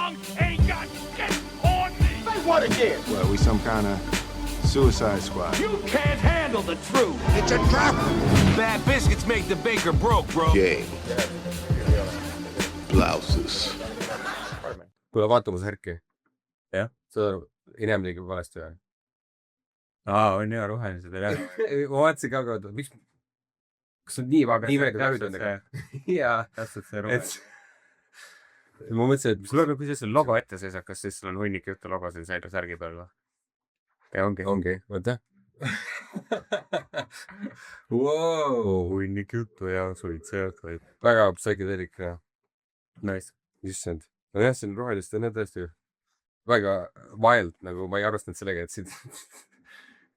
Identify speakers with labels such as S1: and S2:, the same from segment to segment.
S1: wrong ain't got shit on me.
S2: Say what again?
S3: Well, we some kind of suicide squad.
S1: You can't handle the truth.
S2: It's a trap.
S4: Bad biscuits make the baker broke, bro.
S5: Game. Blouses.
S6: Kuule, vaatamas Herki.
S7: Jah.
S6: Sa ei näe midagi valesti või?
S7: On hea roheline seda jah.
S6: Ma vaatasin ka kaudu, miks... Kas on nii käinud? Jaa.
S7: Täpselt see roheline.
S6: Ma mõtlesin, et...
S7: Sul on kui see logo ette seisab, kas siis sul on hunnik juttu logo siin särgi peal või? Ja ongi.
S6: Ongi, vaata. Wow.
S7: Hunnik juttu ja suitsejad või.
S6: Väga psychedelic.
S7: Nice.
S6: Issand. No jah, siin rohelist on tõesti väga wild, nagu ma ei arvestanud sellega, et siin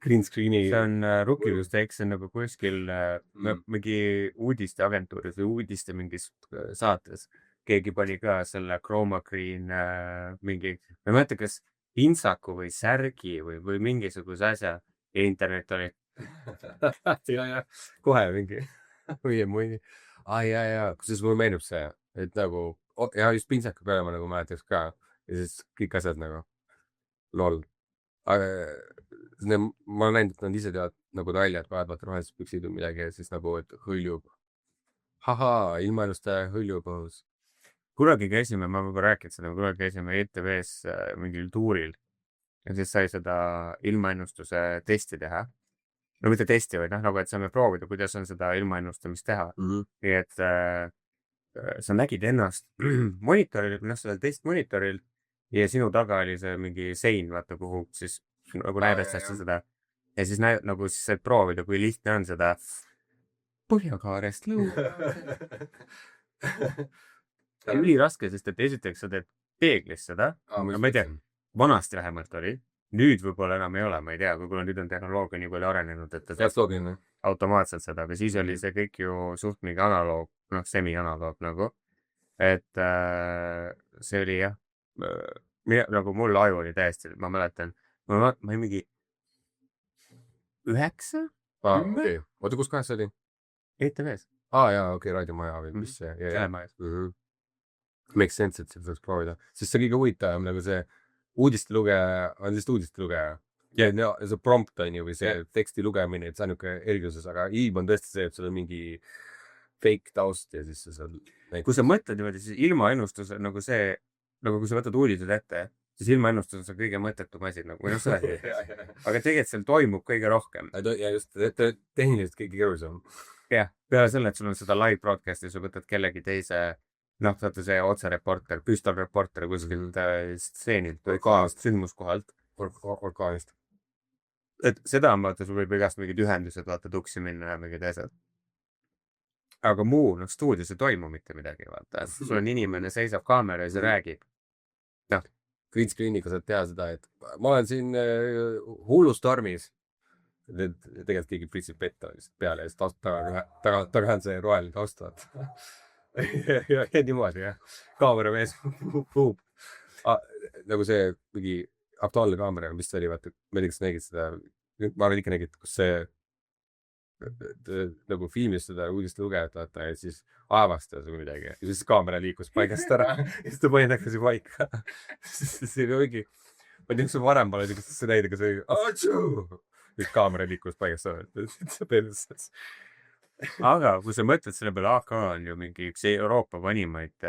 S6: green screen'i...
S7: See on Rukilus teeks nagu kuskil mingi uudisteagentuuris või uudiste mingis saates. Keegi pani ka selle chroma green mingi... Ma ei mäleta, kas Insaku või Särgi või mingisuguse asja ja internet oli.
S6: ja. Kohe mingi. Või. Jaa. Kusjuures mulle meenub see, et nagu... Ja just Pinsaku peale ma nagu mäletaks ka. Ja siis kõik asjad nagu lol. Ma olen näinud, et nad ise teavad nagu nalja, et vaatavad rohelised püksid või midagi ja siis nagu, et hõljub. Ilmaeluste hõljub õhus.
S7: Kunagi käisime, ma juba rääkinud seda, kunagi käisime ETV-s mingil tuuril ja siis sai seda ilmaennustuse testi teha. No mitte testi, vaid nagu, et saame proovida, kuidas on seda ilmaennustamist teha. Nii et sa nägid ennast monitoril, sellel testmonitoril ja sinu taga oli see mingi sein, vaata kuhu siis nagu näidestaste seda. Ja siis nagu siis said proovida, kui lihtne on seda Põhjakaarest lõuga. Üli raske, sest et esiteks sa teed peeglis seda. Ma ei tea, vanasti vähemalt oli. Nüüd võib-olla enam ei ole, ma ei tea, võib-olla nüüd on tehnoloogia nii palju arenenud, et automaatselt seda, aga siis oli see kõik ju suht mingi analoog, semi-analoog nagu. Et see oli jah, nagu mul aju oli täiesti, ma mäletan, ma ei mingi 9?
S6: Oota, kus kahest oli?
S7: ETV-s.
S6: Jaa, okei, raadiomaja või mis see?
S7: Telemajas.
S6: Makes sense, et seda saaks proovida. Sest see on kõige huvitavam, nagu see uudistelugeja on lihtsalt uudistelugeja. Ja see prompt on ju või see teksti lugemine, et see on niuke erilisus, aga ilm on tõesti see, et sul on mingi fake taust ja siis see
S7: kui sa mõtled niimoodi, siis ilmaennustus on nagu see, nagu kui sa võtad uudised ette, siis ilmaennustus on see kõige mõttetum asi, nagu või see. Aga tegelikult seal toimub kõige rohkem.
S6: Ja just, tehniliselt kõige keerulisem.
S7: Jah, peale selle, et sul on seda live broadcasti, sa võtad kellegi teise, saate see otsereporter, püstolreporter kuskilt stseenilt või kohast, sündmuskohalt.
S6: Orgaanist.
S7: Et seda on vaata, sul võib igast mingid ühendused vaata tuksi minna ja mingid asjad. Aga muu, stuudios ei toimu mitte midagi, vaata. Sul on inimene, seisab kaamera ja see räägib.
S6: Green screen'iga saad teha seda, et ma olen siin hullustormis. Tegelikult keegi pritsib petta peale ja siis taga on see roheline taustavad. ja niimoodi, jah. Kaameramees puhub. Nagu see mingi aktuaalne kaamera, mis oli, vaata, ma ei tea, kas nägid seda, ma arvan ikka nägid, kus see nagu filmis seda uudiste lugejat, vaata, ja siis avastas või midagi. Ja siis kaamera liikus paigast ära. Ja siis ta pani tagasi paika. See oli mingi, ma ei tea, kas varem pole see näide, kas oli nüüd kaamera liikus paigast ära.
S7: Aga kui sa mõtled selle peale, AK on ju mingi üks Euroopa vanimaid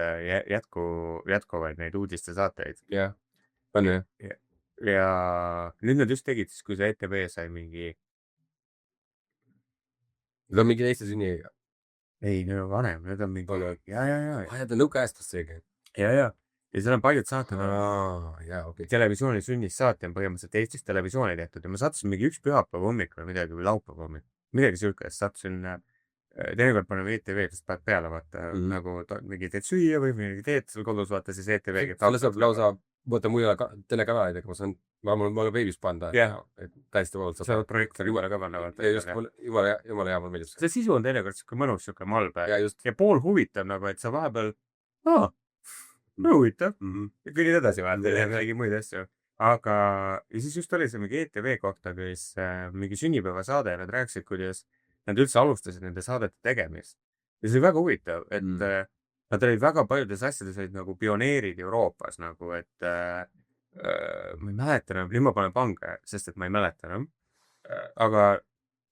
S7: jätkuvaid neid uudiste saateid.
S6: Jah, on ju.
S7: Ja nüüd nad just tegid siis, kui see ETV sai mingi...
S6: Need on mingi teiste sünni.
S7: Ei, need on vanem, need on mingi... Ja.
S6: Ta on nõukaästast seegi.
S7: Ja seal on paljud saated.
S6: Okay.
S7: Televisiooni sünnis saate on põhimõtteliselt Eestis televisiooni tehtud ja ma sattusin mingi üks pühapäeva hommik või midagi või laupäeva hommik. Midagi sülkest, sattusin... Teinekord paneme ETV, sest paned peale, vaata, nagu mingi teed süüa või mingi teed seal kodus, vaata siis ETV.
S6: Selle saab lausa, võtta muu telekanalidega, ma olen veebis panda, et täiesti voolalt
S7: saab projektor jumala ka panna, vaata.
S6: Jumala hea, mul meeldib.
S7: See sisu on teinekord siuke mõnus, siuke malbe ja pool huvitav, nagu, et sa vahepeal, huvitav, ja kõnnid edasi vaata, ja mingi muid asju. Aga, ja siis just oli see mingi ETV kohta, kes mingi sünnipäeva saade ja nad rääkisid, kuidas nad üldse alustasid nende saadete tegemist. Ja see oli väga huvitav, et nad olid väga paljudes asjades olid nagu pioneerid Euroopas nagu, et ma ei mäleta enam, nüüd ma panen pange, sest et ma ei mäleta enam. Aga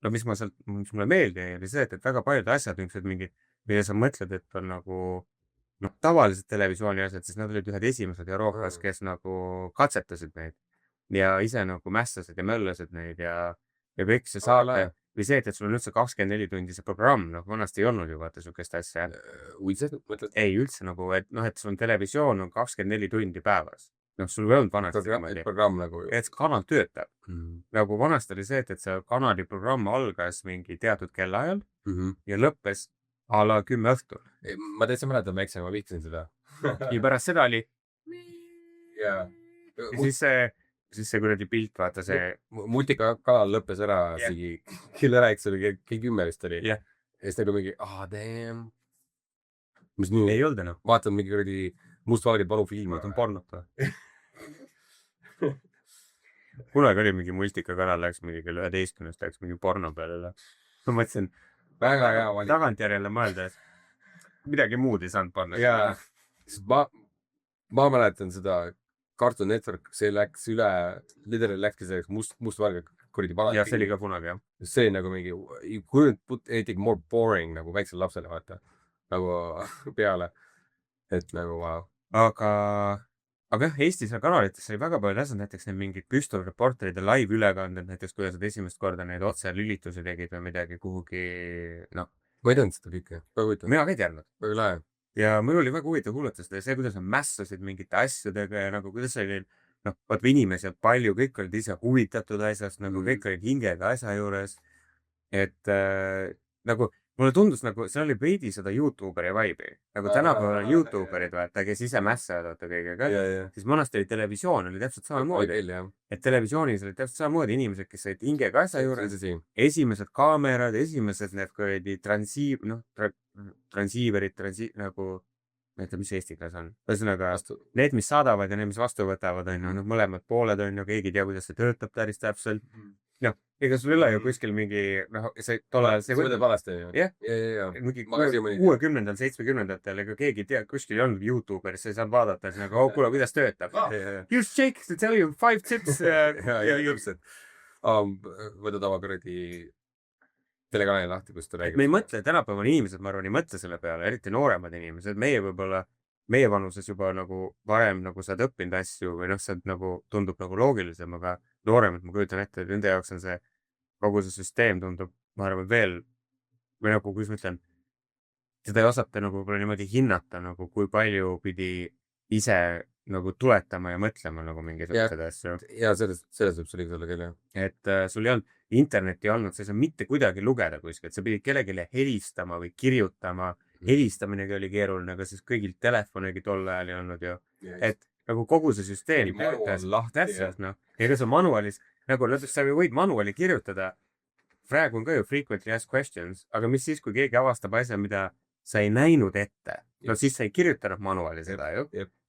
S7: no mis mulle meeldi jäi, oli see, et väga paljud asjad, niisugused mingid, mida sa mõtled, et on nagu tavalised televisiooni asjad, siis nad olid ühed esimesed Euroopas, kes nagu katsetasid neid ja ise nagu mässasid ja möllasid neid ja kõik see saate või see, et sul on üldse 24 tundi see programm, vanasti ei olnud ju vaata sihukest asja.
S6: Uudselt mõtled?
S7: Ei, üldse nagu, et et sul on televisioon on 24 tundi päevas. Sul ei olnud vanasti
S6: programm nagu.
S7: Et kanal töötab. Nagu vanasti oli see, et see kanali programm algas mingi teatud kellaajal ja lõppes a la 10 õhtul.
S6: Ma täitsa mäletan väikse, ma vihtasin seda.
S7: Ja pärast seda oli
S6: ja
S7: siis see kuradi pilt, vaata see
S6: multikakanal lõppes ära kell 9 oli kell 10 vist oli.
S7: Ja
S6: siis nagu mingi, damn. Mis nüüd?
S7: Ei olnud enam.
S6: Vaatan mingi kuradi mustvalged valufilmi.
S7: Vaatan pornot või? Kunagi oli mingi multikakanal, läks mingi kell 11, läks mingi porno peale. Ma mõtlesin,
S6: väga hea valik.
S7: Tagantjärjele mõelda, midagi muud ei saanud panna.
S6: Ja ma mäletan seda Cartoon Network, see läks üle, literally läkski selleks mustvalge kuradi valad.
S7: Ja see oli ka kunagi, jah.
S6: See oli nagu mingi, you couldn't put anything more boring nagu väiksel lapsele, vaata. Nagu peale. Et nagu, wow. Aga jah, Eestis ja kanalites oli väga palju asjad, näiteks need mingid püstolreporteride live ülekanded, näiteks kuidas nad esimest korda neid otse lülitusi tegid või midagi kuhugi, Ma ei teadnud seda kõike. Väga huvitav.
S7: Mina ka ei teadnud.
S6: Väga lahe.
S7: Ja mul oli väga huvitav kuulata seda ja see, kuidas nad mässasid mingite asjadega ja nagu kuidas oli, vaat inimesed palju, kõik olid ise huvitatud asjast, nagu kõik olid hingega asja juures. Et nagu mulle tundus nagu, see oli veidi seda YouTuberi vibe'i. Nagu tänapäeval on YouTuberid, vaata, kes ise mässajad, vaata kõigega. Siis vanasti oli televisioon, oli täpselt samamoodi. Et televisioonis oli täpselt samamoodi inimesed, kes said hingega asja juures. Esimesed kaamerad, esimesed need kõredi transiiverid, nagu, ma ei tea, mis eesti keeles on. Ühesõnaga, need, mis saadavad ja need, mis vastu võtavad, on mõlemad pooled on, keegi ei tea, kuidas see töötab päris täpselt. Ega sul ei ole ju kuskil mingi, see tollal see
S6: võtab valesti,
S7: jah? Mingi 60-ndal, 70-ndatel, ega keegi ei tea, kuskil ei olnud YouTuberis, sa ei saanud vaadata, siis nagu, kuule, kuidas töötab. Just check to tell you 5 tips.
S6: Ja jõudselt. Võtad oma kuradi telekanali lahti, kus ta räägib.
S7: Me ei mõtle, tänapäeval inimesed, ma arvan, ei mõtle selle peale, eriti nooremad inimesed. Meie vanuses juba nagu varem nagu sa oled õppinud asju või see nagu tundub nagu loogilisem, aga nooremad, ma kujutan ette, et nende jaoks on see kogu see süsteem tundub, ma arvan, veel või nagu, kuidas ma ütlen, seda ei osata nagu niimoodi hinnata, nagu kui palju pidi ise nagu tuletama ja mõtlema nagu mingisugused asju.
S6: Ja selles võib see olla küll, jah.
S7: Et sul ei olnud, internetti olnud, sa ei saa mitte kuidagi lugeda kuskilt, sa pidid kellelegi helistama või kirjutama. Helistaminegi oli keeruline, aga siis kõigil telefonigi tol ajal ei olnud ju. Et nagu kogu see süsteem täpselt, ega see manualis, nagu sa võid manuali kirjutada, praegu on ka ju frequently asked questions, aga mis siis, kui keegi avastab asja, mida sa ei näinud ette, siis sa ei kirjutanud manuali seda ju.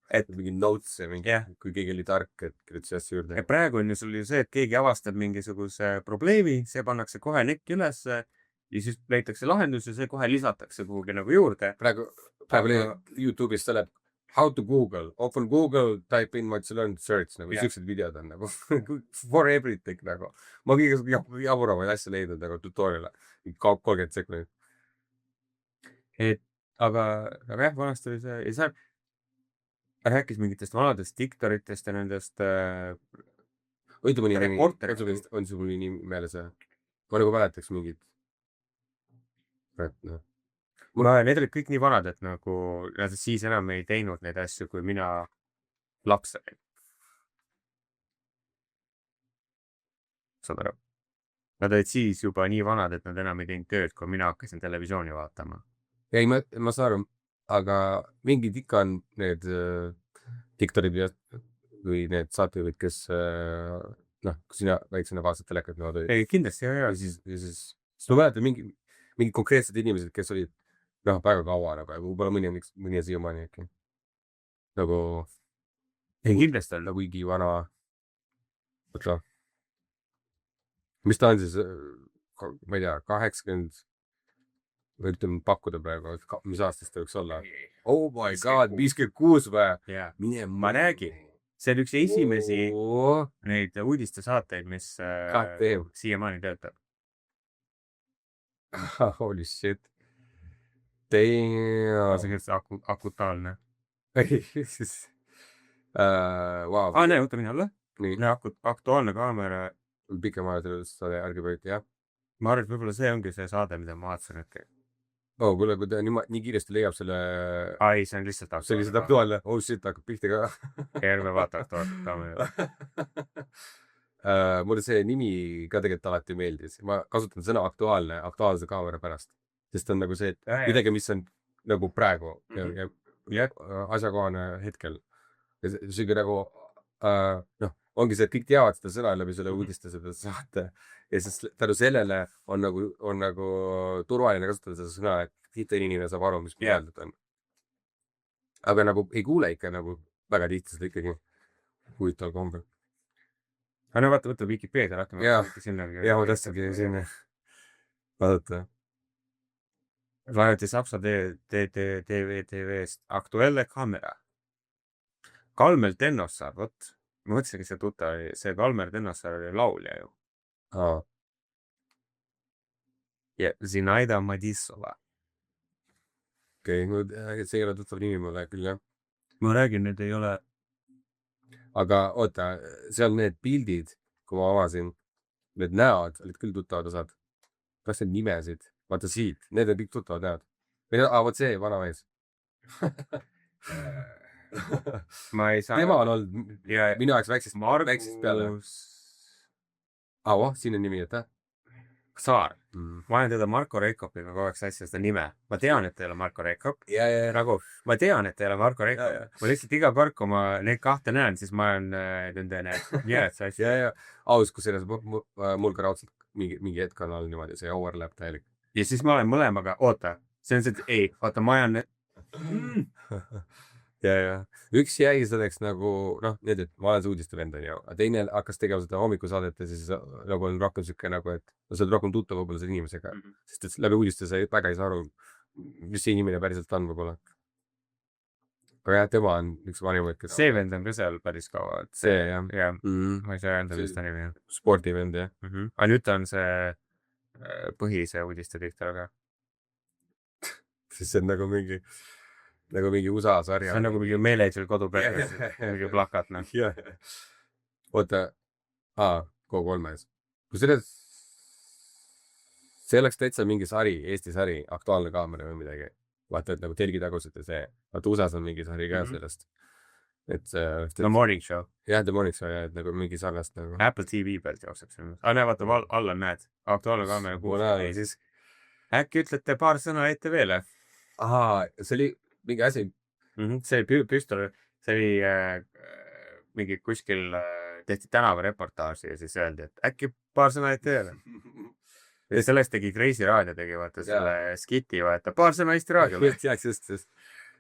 S6: Et mingi notes ja mingi, kui keegi oli tark, et kirjutas asja juurde.
S7: Ja praegu on ju sul ju see, et keegi avastab mingisuguse probleemi, see pannakse kohe nekki üles ja siis leitakse lahendus ja see kohe lisatakse kuhugi nagu juurde.
S6: Praegu YouTube'is tuleb how to Google, open Google, type in what you learned, search, nagu siuksed videod on nagu for everything nagu. Ma kõige jaburavaid asja leidnud nagu tutorial'e, 30 sekundit.
S7: Aga jah, vanasti oli see, ja see rääkis mingitest vanadest diktoritest ja nendest
S6: reporteritest. On sul mõni nimi meeles? Ma nagu mäletaks mingid.
S7: Need olid kõik nii vanad, et nagu nad siis enam ei teinud neid asju, kui mina laps olin. Saad aru? Nad olid siis juba nii vanad, et nad enam ei teinud tööd, kui mina hakkasin televisiooni vaatama.
S6: Ei, ma saan aru, aga mingid ikka on need diktorid või need saatejuhid, kes kui sina väiksena vaatad telekat.
S7: Ei, kindlasti, jah.
S6: Ja siis ma mäletan mingid konkreetsed inimesed, kes olid väga kaua nagu, ja võib-olla mõni siiamaani äkki. Nagu
S7: ei, kindlasti on.
S6: Nagu igi vana. Mis ta on siis, ma ei tea, 80 või ütleme pakkuda praegu, et mis aastast ta võiks olla. Oh my god, 56 või?
S7: jaa ,
S6: Mine
S7: ma räägin , see on üks esimesi neid uudistesaateid , mis
S6: God damn.
S7: siiamaani töötab .
S6: Holy shit. Damn.
S7: see on akutaalne .
S6: Wow.
S7: näe , oota , mine alla .
S6: Nii,
S7: aktuaalne kaamera .
S6: pikemaajalisest ärge pööti, jah.
S7: ma arvan , et võib-olla see ongi see saade , mida ma vaatasin hetkel .
S6: Oh, kuule, kui ta nii kiiresti leiab selle,
S7: ai , see on lihtsalt
S6: see oli lihtsalt aktuaalne. Oh shit, hakkab pihta ka.
S7: järgmine vaata aktuaalset kaamera .
S6: Mulle see nimi ka tegelikult alati meeldis. Ma kasutan sõna aktuaalne, aktuaalse kaamera pärast. Sest on nagu see, et midagi, mis on nagu praegu ja asjakohane hetkel. Ja see nagu, ongi see, et kõik teavad seda sõna läbi selle uudiste seda saate. Ja siis tänu sellele on nagu turvaline kasutada seda sõna, et tihti inimene saab aru, mis mõeldud on. Aga nagu ei kuule ikka nagu väga tihti seda ikkagi huvitaval kombel.
S7: aga no vaata Wikipedia lahti .
S6: Jaa, ma tahtsingi siin vaadata.
S7: Laeti Saksa TV-st aktuelle kaamera . Kalmer Tennossaar , vot . Ma mõtlesin, see tuttav oli , see Kalmer Tennossaar oli laulja ju . Ja Zinaida Madissova .
S6: Okei, see ei ole tuttav nimi mulle küll, jah.
S7: Ma räägin , need ei ole .
S6: Aga oota, seal need pildid, kui ma avasin, need näod olid küll tuttavad osad. Kas need nimesid? Vaata siit, need on kõik tuttavad näod. Vot see vana mees.
S7: Ma ei saa .
S6: Tema on olnud minu ajags väiksest peale. Siin on nimi, et
S7: Saar . Ma olen teda Marko Reikopiga kogu aeg sassi seda nime . Ma tean, et ta ei ole Marko Reikop . Nagu, ma tean, et ta ei ole Marko Reikop . Ma lihtsalt iga kord, kui ma neid kahte näen, siis ma olen nende sassi .
S6: Aus, kus selles mul ka raudselt mingi hetk on all niimoodi, see overlap täielik.
S7: Ja siis ma olen mõlemaga , oota , see on see , et ei , oota , ma ajan
S6: Ja. Üks jäi selleks nagu, need, et ma olen see uudiste vend on ju, aga teine hakkas tegema seda hommikusaadet ja siis nagu on rohkem siuke nagu, et sa oled rohkem tuttav võib-olla selle inimesega, sest et läbi uudiste sa väga ei saa aru, mis see inimene päriselt on võib-olla. Aga jah, tema on üks vanimaid, kes...
S7: See vend on ka seal päris kaua.
S6: See, jah.
S7: Ja, ma ei saa öelda, mis ta nimi on.
S6: Spordivend, jah.
S7: Aga nüüd ta on see põhise uudiste diktor, aga...
S6: Siis see on nagu mingi USA sarja.
S7: See on nagu mingi meeleetul kodupeal, mingi plakat, noh.
S6: Oota, K3-s. Kui see oleks täitsa mingi sari, Eesti sari, aktuaalne kaamera või midagi. Vaata, et nagu telgitagusid ja see. Vaata, USA-s on mingi sari ka sellest.
S7: The Morning Show.
S6: Jah, The Morning Show, et nagu mingi sarnast nagu.
S7: Apple TV pealt jookseb siin. Näe, vaata, alla näed. Aktuaalne kaamera 6. Siis äkki ütlete paar sõna ETV-le?
S6: See oli mingi asi.
S7: See oli püstol, see oli mingi kuskil tehti tänavareportaaži ja siis öeldi, et äkki paar sõna ETV-le. Ja sellest tegi Kreisi raadio tegi, vaata selle skiti, vaata paar sõna Eesti raadiole.
S6: Just.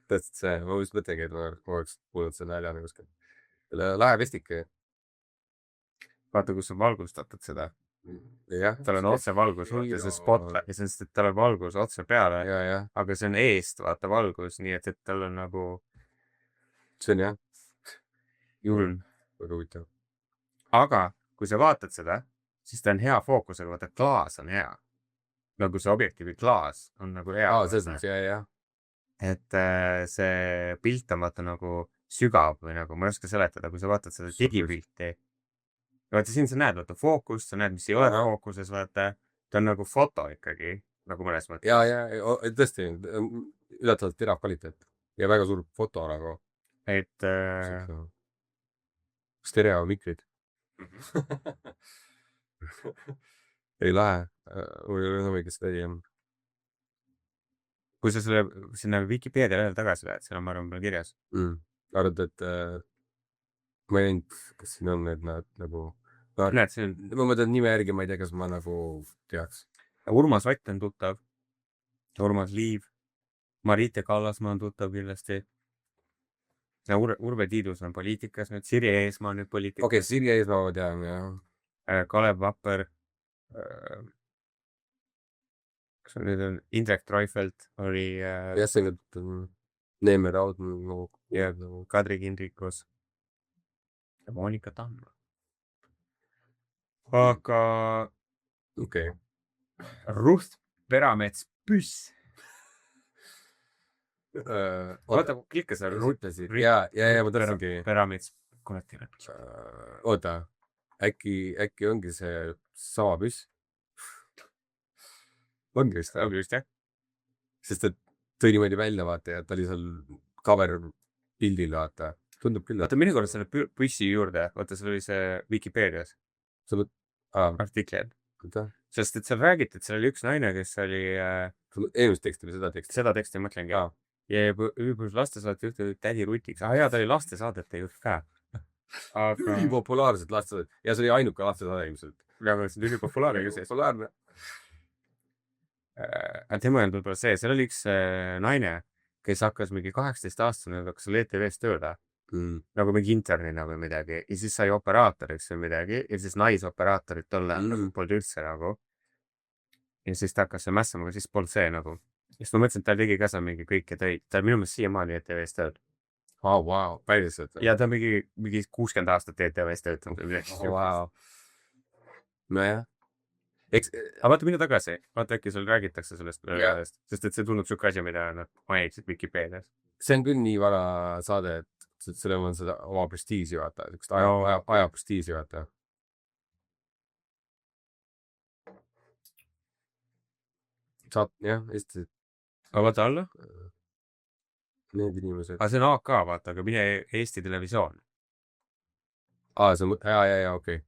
S6: Tähtsalt see, ma just mõtlengi, et ma oleks kuulnud selle näljana kuskil. Lahe vestike.
S7: Vaata, kus on valgustatud seda.
S6: Jah.
S7: Tal on otse valgus, ja see spotlight, ja see on, et tal on valgus otse peale, aga see on eest, vaata valgus, nii et tal on nagu...
S6: See on jah.
S7: Julm.
S6: Väga huvitav.
S7: Aga kui sa vaatad seda, siis ta on hea fookusega, vaata klaas on hea. Nagu see objektiivi klaas on nagu hea.
S6: jah.
S7: Et see pilt on vaata nagu sügav või nagu ma ei oska seletada, kui sa vaatad seda digipilti. Vaata siin sa näed, vaata fookust, sa näed, mis ei ole fookuses, vaata, ta on nagu foto ikkagi, nagu mõnes mõttes.
S6: Ja, tõesti, ületavalt terav kvaliteet ja väga suur foto nagu.
S7: Et
S6: stereo mikrid. Ei lahe, või kes tegi.
S7: Kui sa sinna Wikipedia lehel tagasi lähed, seal on ma arvan peal kirjas.
S6: Arvad, et ma ei näinud, kas siin on need nad nagu...
S7: Näed, see on...
S6: Ma mõtlen nime järgi, ma ei tea, kas ma nagu teaks.
S7: Urmas Vatt on tuttav. Urmas Liiv. Marite Kallasmaa on tuttav kindlasti. Urve Tiidus on poliitikas nüüd. Sirje Eesmaa on nüüd poliitikas.
S6: Okei, Sirje Eesmaa ma tean, jah.
S7: Kalev Vapper. kas nüüd on Indrek Treufelt oli
S6: jah , see on nüüd Neeme Raud nagu
S7: ja Kadri Kindrikus ja Monika Tamm . aga
S6: okei .
S7: Ruth Peramets Püss . vaata , klikka seal .
S6: rutasid ja ma tahtsingi .
S7: Peramets , kurat ei ole .
S6: oota , äkki ongi see sama püss ? ongi vist ,
S7: ongi vist jah .
S6: sest et tõi niimoodi välja , vaata , ja ta oli seal cover pildil , vaata . tundub küll ,
S7: vaata , mine korra selle püssi juurde , vaata , seal oli see Vikipeedias
S6: sa mõtled ,
S7: artikkel ,
S6: oota ,
S7: sest et seal räägiti , et seal oli üks naine , kes oli
S6: eelmist teksti või seda teksti ?
S7: seda teksti mõtlengi
S6: Aa.
S7: ja üübus lastesaate juht oli tädi Rutiks . jaa , ta oli lastesaadete juht ka . aga
S6: ülipopulaarset lastesaadet ja see oli ainuke lastesaade ilmselt .
S7: nagu see on ülipopulaarne ju sees .
S6: populaarne .
S7: tema ei olnud võib-olla see , seal oli üks naine , kes hakkas mingi 18-aastane , hakkas seal ETV-s tööle nagu mingi internina või midagi ja siis sai operaatoriks või midagi ja siis naisoperaatorit tolle polnud üldse nagu . ja siis ta hakkas seal mässama , aga siis polnud see nagu . ja siis ma mõtlesin , et ta tegi ka seal mingi kõike töid , ta minu meelest siiamaani ETV-s tööd .
S6: Vau , päriselt .
S7: ja ta mingi 60 aastat ETV-s töötanud või midagi .
S6: Vau . nojah . eks ,
S7: aga vaata , mine tagasi , vaata äkki seal räägitakse sellest
S6: Jah.
S7: sest et see tundub siuke asi , mida nad mainiksid Vikipeedias .
S6: see on küll nii vana saade , et sellel on seda oma prestiiži , vaata , siukest aja prestiiži , vaata . saad , jah , Eesti ,
S7: aga vaata alla .
S6: need inimesed .
S7: aga see on AK , vaata , aga mine Eesti Televisioon .
S6: see on , ja , okei .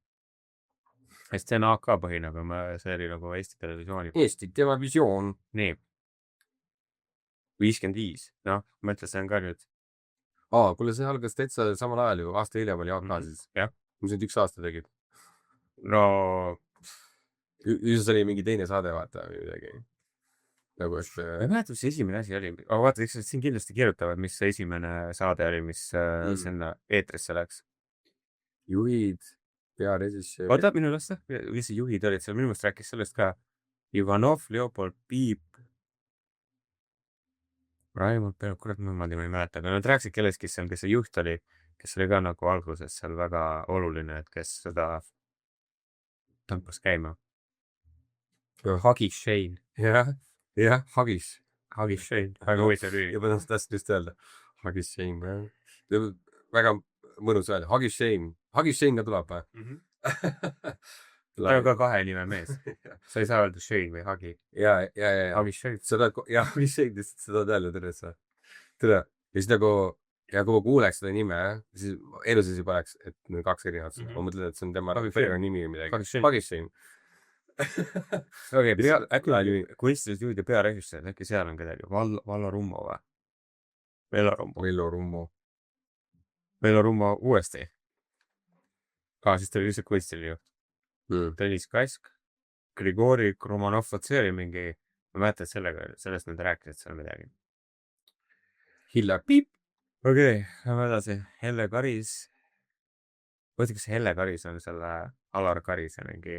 S7: sest see on AK põhine , aga see oli nagu Eesti Televisiooni .
S6: Eesti Televisioon .
S7: nii . 55 , noh , mõtle , see on ka nüüd .
S6: kuule , see algas täitsa samal ajal ju , aasta hiljem oli AK siis .
S7: jah ,
S6: mis nad 1 aasta tegid ?
S7: no
S6: ju see oli mingi teine saade , vaata , või midagi . nagu , et
S7: ma ei mäleta , mis see esimene asi oli , aga vaata , eks nad siin kindlasti kirjutavad , mis see esimene saade oli , mis sinna eetrisse läks .
S6: juhid , pearežissöör .
S7: oota , minu lasta , kes see juhid olid seal , minu meelest rääkis sellest ka Ivanov , Leopold Piip , Raimond Peab , kurat , ma ei mäleta , aga nad rääkisid kellestki seal , kes see juht oli , kes oli ka nagu alguses seal väga oluline , et kes seda tõmbas käima . Hagi Shane .
S6: jah , Hagis .
S7: Hagi Shane , väga huvitav lüli .
S6: juba tahtsin just öelda . Hagis Shame , jah . väga mõnus öelda , Hagis Shame . Hagis Shame ka tuleb või ?
S7: ta on ka 2 nime mees . sa ei saa öelda Shane või Hagi .
S6: ja .
S7: Hagi Shane .
S6: sa tahad , jah , Hagis Shame , lihtsalt sa tahad öelda terve sa . tere . ja siis nagu , ja kui ma kuuleks seda nime , siis elu sees ei paneks , et need on 2 erinevat sõna . ma mõtlen , et see on tema perekonnanimi või midagi .
S7: Hagis Shame.
S6: Hagis Shame .
S7: okei , äkki oli kunstilised juhid ja pearežissöör , äkki seal on kedagi , Vallo Rummo või ? Vello Rummo .
S6: Vello Rummo .
S7: Vello Rummo uuesti . siis ta oli lihtsalt kunstiline juht . Tõnis Kask , Grigori Romanov , vot see oli mingi , ma mäletan , et sellest nad rääkisid seal midagi .
S6: Hillar Piip .
S7: okei , lähme edasi . Helle Karis . mõtle , kas Helle Karis on selle Alar Karise mingi ,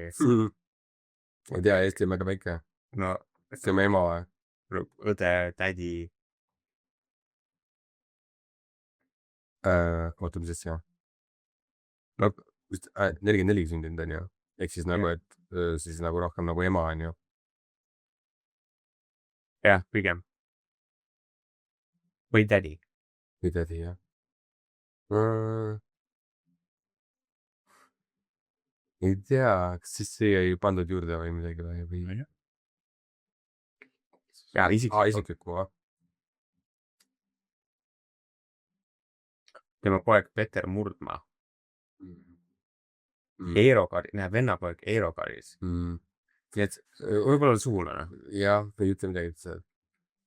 S6: ma ei tea , Eesti on väga väike .
S7: no
S6: tema ema või ?
S7: õde , tädi .
S6: oota , mis asja ? no vist 44 sündinud on ju . ehk siis nagu , et siis nagu rohkem nagu ema on ju .
S7: jah , pigem . või tädi .
S6: või tädi jah . ei tea , kas siis see ei pandud juurde või midagi või ?
S7: jaa ,
S6: isiklikku või ?
S7: tema poeg Peter Murdmaa . Eero Karis , näe , vennapoeg Eero Karis . nii et võib-olla sugulane .
S6: jah , ei ütle midagi üldse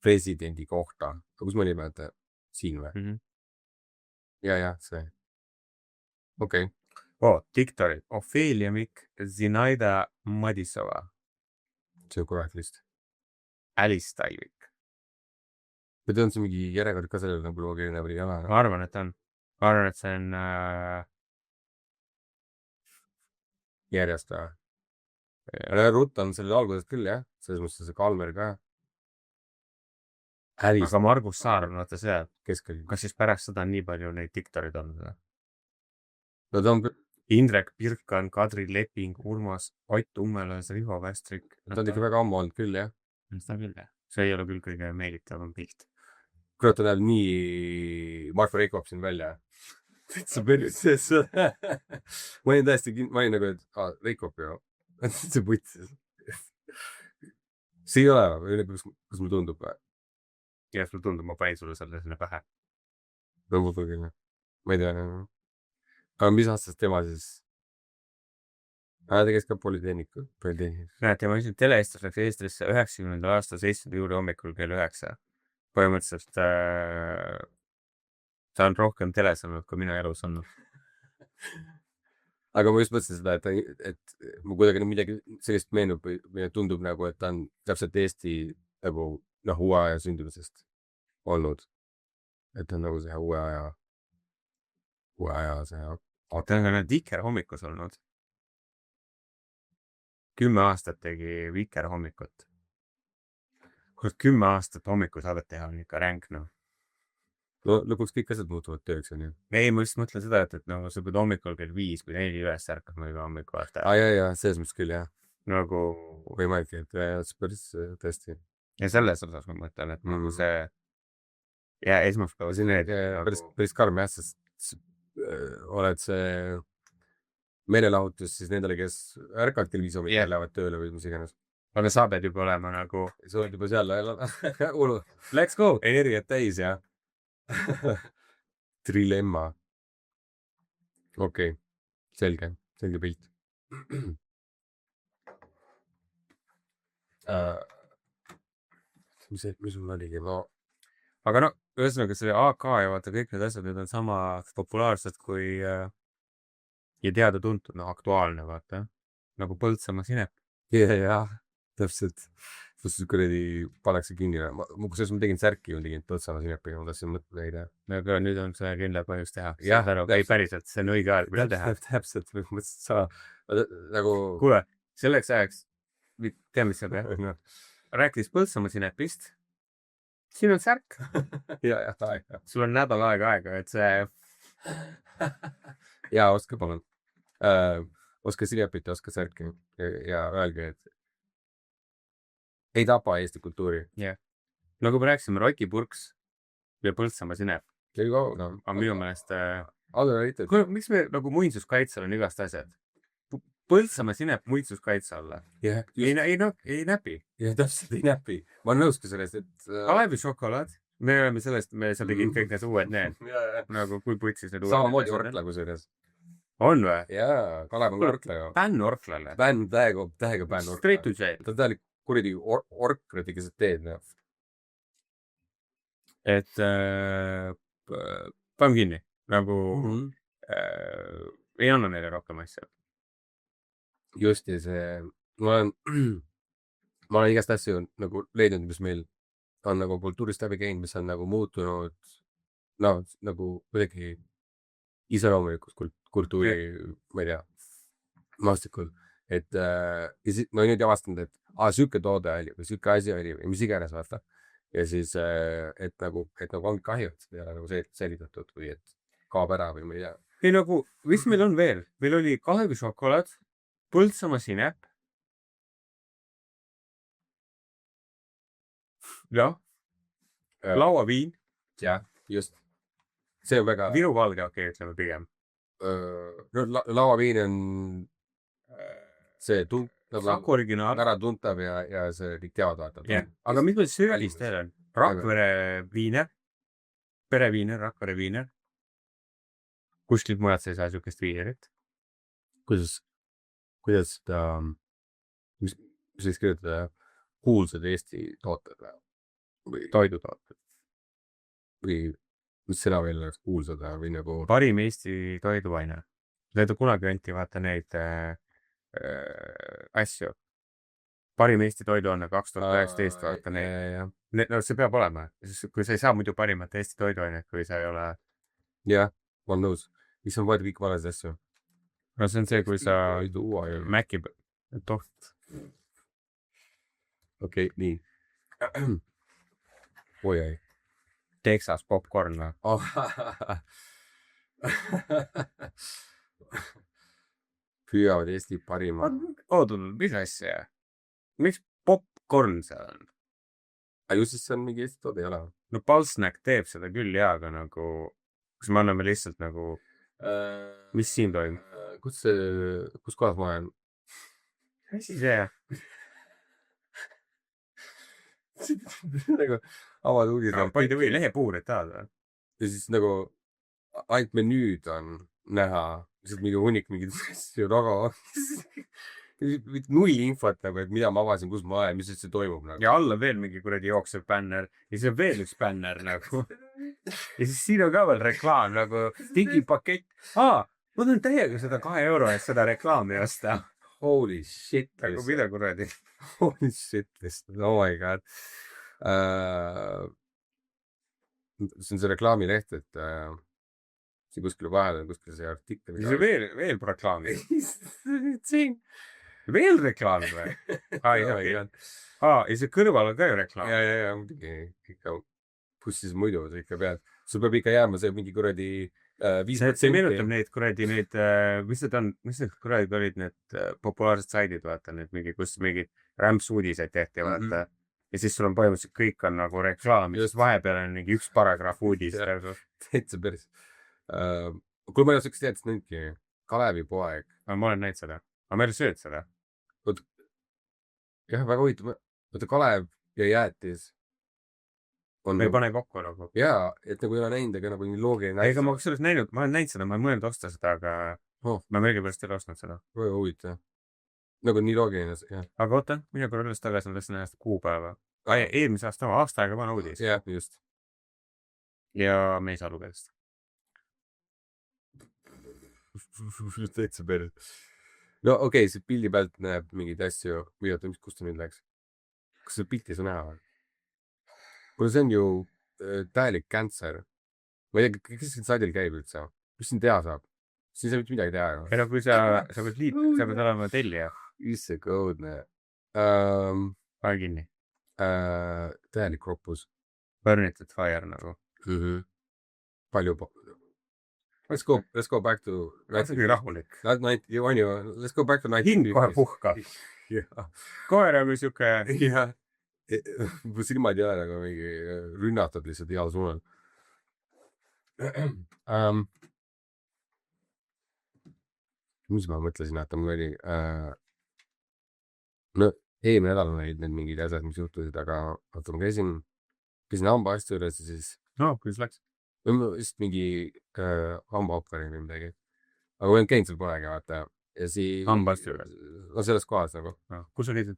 S6: presidendi kohta . aga kus me olime , et siin või ? ja , see . okei .
S7: diktorid , Ofelia Mikk , Zinaida Madisova ,
S6: see on kurat vist .
S7: Alice Taivik .
S6: või ta on see mingi järjekord ka sellel nagu loogiline või ei ole ?
S7: ma arvan , et on . ma arvan , et see on
S6: järjest või ? Rutt on selle algusest küll jah, selles mõttes see Kalmer ka. Hävis
S7: aga Margus Saar on vaata seal.
S6: keskel.
S7: Kas siis pärast seda on nii palju neid diktorid olnud või?
S6: No ta on,
S7: Indrek Pirkan, Kadri Leping, Urmas, Ott Ummelas, Riho Västrik.
S6: ta on ikka väga ammu olnud küll jah.
S7: Seda küll jah. See ei ole küll kõige meelitavam pilt.
S6: kurat, ta näeb nii Marko Reikop siin välja. Täitsa periood sees. ma olin täiesti ma olin nagu, et Reikop ju. See putsis. See ei ole või, kus mulle tundub või?
S7: Ja sul tundub, ma panin sulle selle sinna pähe.
S6: No muidugi, ma ei tea. Aga mis aastast tema siis? Ta käis ka polütehniku.
S7: Näed, tema Tele-Eestis läks Eestrisse 90. aasta 7. juuli hommikul kell 9. Põhimõtteliselt ta on rohkem teles olnud, kui mina elus olnud.
S6: Aga ma just mõtlesin seda, et mu kuidagi midagi sellist meenub või tundub nagu, et ta on täpselt Eesti nagu uue aja sündimisest olnud. Et ta on nagu see uue aja see.
S7: Ta on ka need Viker hommikus olnud. 10 aastat tegi Viker hommikut. Kuid 10 aastat hommikusaadet teha on ikka ränk, noh.
S6: No lõpuks kõik asjad muutuvad tööks, on ju.
S7: Ei, ma just mõtlen seda, et no sa pead hommikul kell 5 või 4 üles ärkama juba hommikul aasta.
S6: Jaa, selles mõttes küll, jah.
S7: Nagu...
S6: Võimalik, et see päris tõesti.
S7: Ja selles osas ma mõtlen, et nagu see... Ja esmaspäeva sinna...
S6: Päris karm, jah, sest oled see meelelahutus siis nendele, kes ärkavad kell 5 hommikul lähevad tööle või mis iganes.
S7: Aga sa pead juba olema nagu...
S6: Sa oled juba seal,
S7: Let's go!
S6: Energiat täis, jah. Trilemma. Okei. Selge pilt. Mis sul oligi? No.
S7: Aga no, ühesõnaga see AK ja vaata kõik need asjad, need on sama populaarsed kui ja teada-tuntud, no aktuaalne, vaata. Nagu Põltsamaa sinep.
S6: Jah, täpselt. Kuradi pannakse kinni. Kusjuures ma tegin särki, ma tegin Põltsamaa sinepiga, ma tahtsin mõtleda ei tea.
S7: Aga nüüd on see kindla põhjus teha.
S6: Jah,
S7: ei päriselt, see on õige aeg, mida teha.
S6: Täpselt, mõtlesin sa nagu...
S7: Kuule, selleks ajaks, tea mis sa pead? Rääkis Põltsamaa sinepist. Siin on särk.
S6: Ja.
S7: Sul on nädal aega, et see...
S6: Ja, oska palun. Oska sinepit ja oska särki. Ja öelge, et ei tapa Eesti kultuuri.
S7: Yeah. Nagu me rääkisime, Roti Purks ja Põltsamaa sinep.
S6: No,
S7: aga minu meelest...
S6: Kuule,
S7: miks me nagu muinsuskaitsel on igast asjad? Põltsamaa sinep muinsuskaitse alla.
S6: Yeah,
S7: ei näpi.
S6: Ja täpselt ei näpi. Ma olen nõus ka sellest, et...
S7: Kalevi šokolaad. Me oleme sellest, sa tegid kõik need uued need. Nagu kui putsis need uued.
S6: Samamoodi Orkla kui selles.
S7: On või?
S6: Jaa, Kalev on Orkla ju.
S7: Bänn Orklale.
S6: Bänn tähega bänn Orkla.
S7: Straight to jail.
S6: Ta tähelik kuridi orkrad ikka see teed.
S7: Et paneme kinni. Nagu ei anna neile rohkem asja.
S6: Just ja see... Ma olen igast asju nagu leidnud, mis meil on nagu kultuurist läbi käinud, mis on nagu muutunud nagu kuidagi iseloomulikus kultuuri, ma ei tea, maastikul. Et ma olen nüüd avastanud, et süüke toode oli või süüke asi oli või mis iganes vaata. Ja siis, et nagu ongi kahju, et seda ei ole nagu säilitatud või et kaob ära või ma ei tea.
S7: Ei nagu, mis meil on veel? Meil oli Kalevi šokolaad, Põltsamaa sinep. Jah. Lauaviin.
S6: Jah, just. See on väga...
S7: Viru valge, okei, ütleme pigem.
S6: Lauaviin on see
S7: Saku originaal.
S6: Ära tuntav ja see kõik teavad vaata.
S7: Yeah. Aga mis meil söölist teil on? Rakvere viiner. Pereviiner, Rakvere viiner. Kuskilt mujalt sa ei saa sükest viinerit.
S6: Kuidas seda, mis siis kirjutada, kuulsad Eesti tooted või toidutooted? Või mis seda veel oleks kuulsad või nagu...
S7: Parim Eesti toiduaine. Need kunagi anti vaata neid asju. Parim Eesti toiduaine 2019 vaata neid. No see peab olema. Kui sa ei saa muidu parimat Eesti toiduainet, kui sa ei ole...
S6: Jah, ma olen nõus. Mis on võetud kõik vales asju?
S7: No see on see, kui sa Maci toht .
S6: okei , nii . oi-oi .
S7: Texas popcorn või ?
S6: püüavad Eesti parima .
S7: oodanud , mis asja ? miks popcorn seal on ?
S6: ju siis see on mingi Eesti toode , ei ole ?
S7: no Palsnack teeb seda küll ja , aga nagu , kas me anname lihtsalt nagu , mis siin toimub ?
S6: kus kohas ma olen ?
S7: mis asi see ?
S6: nagu avad uudised .
S7: by the way , lehepuurid tahad või ?
S6: ja siis nagu ainult menüüd on näha , lihtsalt mingi hunnik mingeid asju taga . null infot nagu , et mida ma avasin , kus ma olen , mis üldse toimub nagu .
S7: ja alla veel mingi kuradi jooksev bänner ja siis on veel üks bänner nagu . ja siis siin on ka veel reklaam nagu digipakett . ma tahan täiega seda 2 euro eest seda reklaami osta .
S6: Holy shit .
S7: nagu mida kuradi .
S6: Holy shit , oh my god . see on see reklaamileht , et siin kuskil vahel on kuskil see artikkel .
S7: siis on veel reklaami . veel reklaami või ? ja see kõrval on ka ju reklaam .
S6: ja muidugi ikka , kus siis muidu sa ikka pead , sul peab ikka jääma see mingi kuradi 5%.
S7: see meenutab neid , mis need kuradi olid need populaarsed saidid , vaata need mingi , kus mingid rämpsuudiseid tehti , vaata . ja siis sul on põhimõtteliselt kõik on nagu reklaam ja siis vahepeal on mingi üks paragrahv uudis .
S6: täitsa päris . kuule , ma ei ole siukest teadist näinudki . Kalevipoeg .
S7: ma olen näinud seda , aga ma ei ole söönud seda .
S6: jah , väga huvitav . vaata Kalev ja jäätis .
S7: me ei pane kokku nagu .
S6: jaa , et nagu ei ole näinud , aga nagu nii loogiline .
S7: ega ma kusjuures näinud , ma olen näinud seda , ma olen mõelnud osta seda , aga ma millegipärast ei ole ostnud seda .
S6: väga huvitav . nagu nii loogiline , jah .
S7: aga oota , mine korra üles tagasi , ma tahtsin näha seda kuupäeva . eelmise aasta aega vana uudis .
S6: jah , just .
S7: ja me ei saa lugeda seda .
S6: täitsa päris . no okei , see pildi pealt näeb mingeid asju , või oota , kust ta nüüd läks ? kas see pilti ei saa näha või ? kuule , see on ju täielik cancer . ma ei tea , kes siin saidil käib üldse ? mis siin teha saab ? siin ei saa mitte midagi teha ju .
S7: ei no kui sa pead sa pead olema tellija .
S6: issand õudne .
S7: pane kinni .
S6: täielik ropus .
S7: Burnited fire nagu .
S6: palju . Let's go back to .
S7: see on rahulik .
S6: on ju , let's go back to .
S7: hind kohe puhkab . kohe nagu siuke .
S6: jah . mu silmad ei ole nagu mingi rünnatud lihtsalt heal suunal . mis ma mõtlesin , vaata mul oli no eelmine nädal olid need mingid asjad , mis juhtusid , aga vaata ma käisin hambaarsti juures ja siis
S7: no kuidas läks ?
S6: vist mingi hambaoperi või midagi . aga ma ei käinud seal polegi , vaata . ja siis .
S7: Hambaarsti juures ?
S6: no selles kohas nagu .
S7: kus sa käisid ?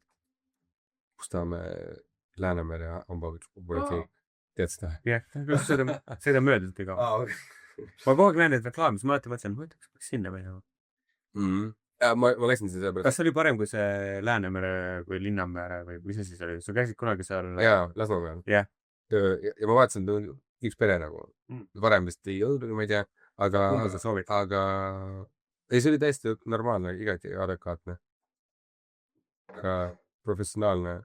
S6: Mustamäe , Läänemere hambaoperi . tead seda ?
S7: jah , sõida mööda seda ka . ma kogu aeg näen neid reklaame , siis ma alati mõtlen , ma peaks sinna minema .
S6: ma käisin selle pärast .
S7: kas see oli parem kui see Läänemere või Linnamäe või mis asi see oli ? sa käisid kunagi seal ?
S6: jaa , Lasnamäel .
S7: jah .
S6: ja ma vaatasin , üks pere nagu . varem vist ei olnud , ma ei tea , aga .
S7: sa soovid ?
S6: aga ei , see oli täiesti normaalne , igati adekvaatne . aga professionaalne .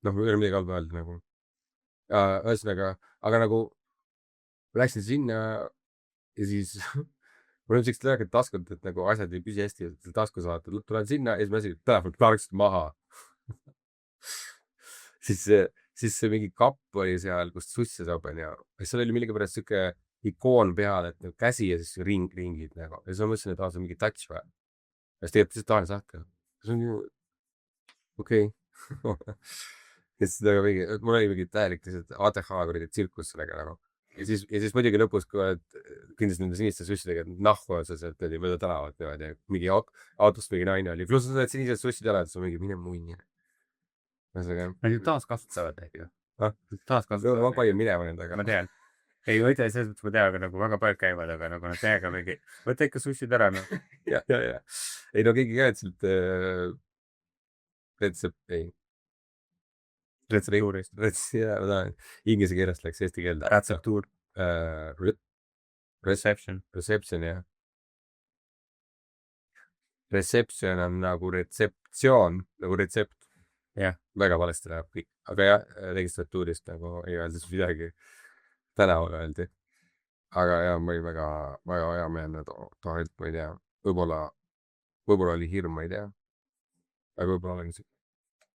S6: noh , ei ole midagi halba öelda nagu . ühesõnaga , aga nagu läksin sinna ja siis mul on siuksed lääked taskud , et nagu asjad ei püsi hästi taskus vaata . tulen sinna ja siis ma asi , telefon klaaraksid maha . siis see mingi kapp oli seal , kust susse saab onju . seal oli millegipärast siuke ikoon peal , et nagu käsi ja siis ringid nagu . ja siis ma mõtlesin , et see on mingi touch või . ja siis tegelikult lihtsalt tavaline sahtel . see on ju okei . ja siis nagu mingi , mul oli mingi täielik lihtsalt ATH kuradi tsirkus sellega nagu . ja siis muidugi lõpus , kui oled kindlasti nende siniste sussidega nahku otsa sealt mööda tänavat niimoodi . mingi autost mingi naine oli . pluss need sinised sussid jälle , et sa mingi mine munni . ühesõnaga .
S7: Nad ju taaskasutavad äkki või ?
S6: ma
S7: taaskasutavad .
S6: panin minema nendega .
S7: ma tean . ei , ma ei tea , selles mõttes ma tean , aga nagu väga paljud käivad , aga nagu nad täiega mingi , võta ikka sussid ära noh .
S6: ja . ei no keegi ka ütles , et retseptuurist . jaa , ma tahan . inglise keelest läks eesti keelde .
S7: retseptuur .
S6: Reception jah . Reception on nagu retsept . reaktsioon nagu retsept.
S7: Jah.
S6: Väga valesti läheb kõik. Aga jah, registratuurist nagu ei öeldes midagi. Tänaval öeldi. Aga jah, ma olin väga hea meelne toonilt, ma ei tea. Võib-olla oli hirm, ma ei tea. Aga võib-olla olin see.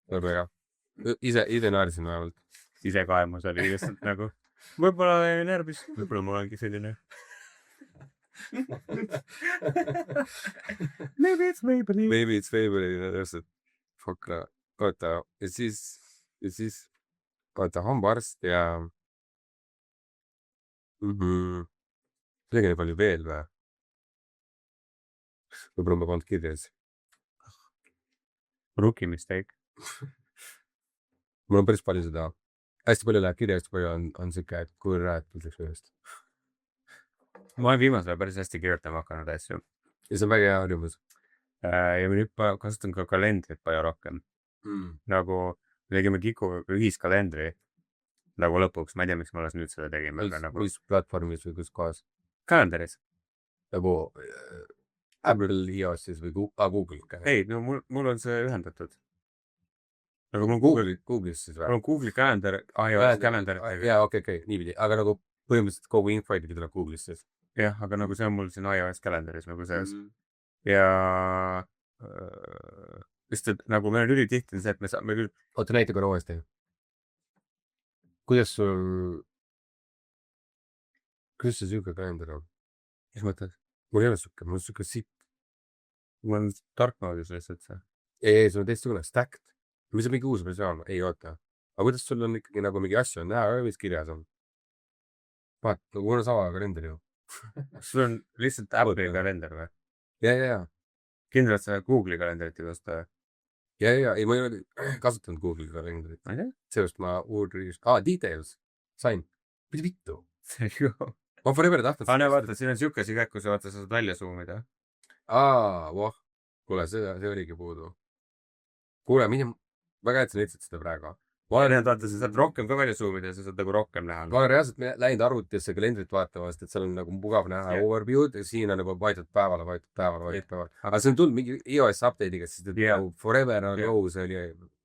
S6: Võib-olla jah. Ise naersin vähemalt.
S7: Sisekaemus oli lihtsalt nagu, võib-olla olin närvis, võib-olla ma olengi selline. Maybe it's Maybelline.
S6: Maybe it's Maybelline, täpselt. Fuck no. Oota, ja siis oota, hambaarst ja midagi oli palju veel või? Võib-olla ma polnud kirjas.
S7: Rookie mistake.
S6: Mul on päris palju seda. Hästi palju läheb kirja, hästi palju on siuke, et kurat üldeks ühest.
S7: Ma olen viimasel päris hästi kirjutama hakanud asju.
S6: Ja see on väga hea harjumus.
S7: Ja ma nüüd kasutan ka kalendrit palju rohkem. Nagu tegime Kikuga ühiskalendri nagu lõpuks, ma ei tea, miks me alles nüüd seda tegime.
S6: Mis platvormis või kus kohas?
S7: Kalendaris.
S6: Nagu Apple iOS-is või Google?
S7: Ei, no mul on see ühendatud. Nagu mul on
S6: Google'is siis või?
S7: Mul on Google'i kalender, iOS kalender.
S6: Jaa, okei, niipidi. Aga nagu põhimõtteliselt kogu info ikkagi tuleb Google'is siis.
S7: Jah, aga nagu see on mul siin iOS kalendaris nagu sees. Ja vist, et nagu meil on ülitihti see, et me saame küll...
S6: Oota, näita korra uuesti. Kuidas see siuke kalender on?
S7: Mis mõtled?
S6: Mul ei ole siuke, mul on siuke sitt.
S7: Mul on tarkmoodis lihtsalt see.
S6: Ei, see on teistsugune, stacked. Mis on mingi uus versioon? Ei, oota. Aga kuidas sul on ikkagi nagu mingi asju on näha, mis kirjas on? Vaat, nagu mul on sama kalender ju.
S7: Sul on lihtsalt Apple'i kalender või?
S6: Ja.
S7: Kindlalt sa Google'i kalenderit ei kasuta?
S6: Ja, ei, ma ei ole kasutanud Google'i kalenderit.
S7: Ma ei tea?
S6: Seepärast ma uurisin... Details. Sain. Mida vittu? Ma forever tahtnud...
S7: Ne, vaata, siin on siuke siget, kui sa vaata, sa saad välja zoomida.
S6: Voh. Kuule, see oligi puudu. Kuule, väga hea, et sa näitasid seda praegu.
S7: Ma olen vaata, sa saad rohkem ka välja zoomida ja sa said nagu rohkem näha.
S6: Ma olen reaalselt läinud arvutisse kalendrit vaatama, sest et seal on nagu mugav näha overview'd ja siin on juba vaidud päevale. Aga see on tulnud mingi iOS update'iga, sest et nagu forever ago see oli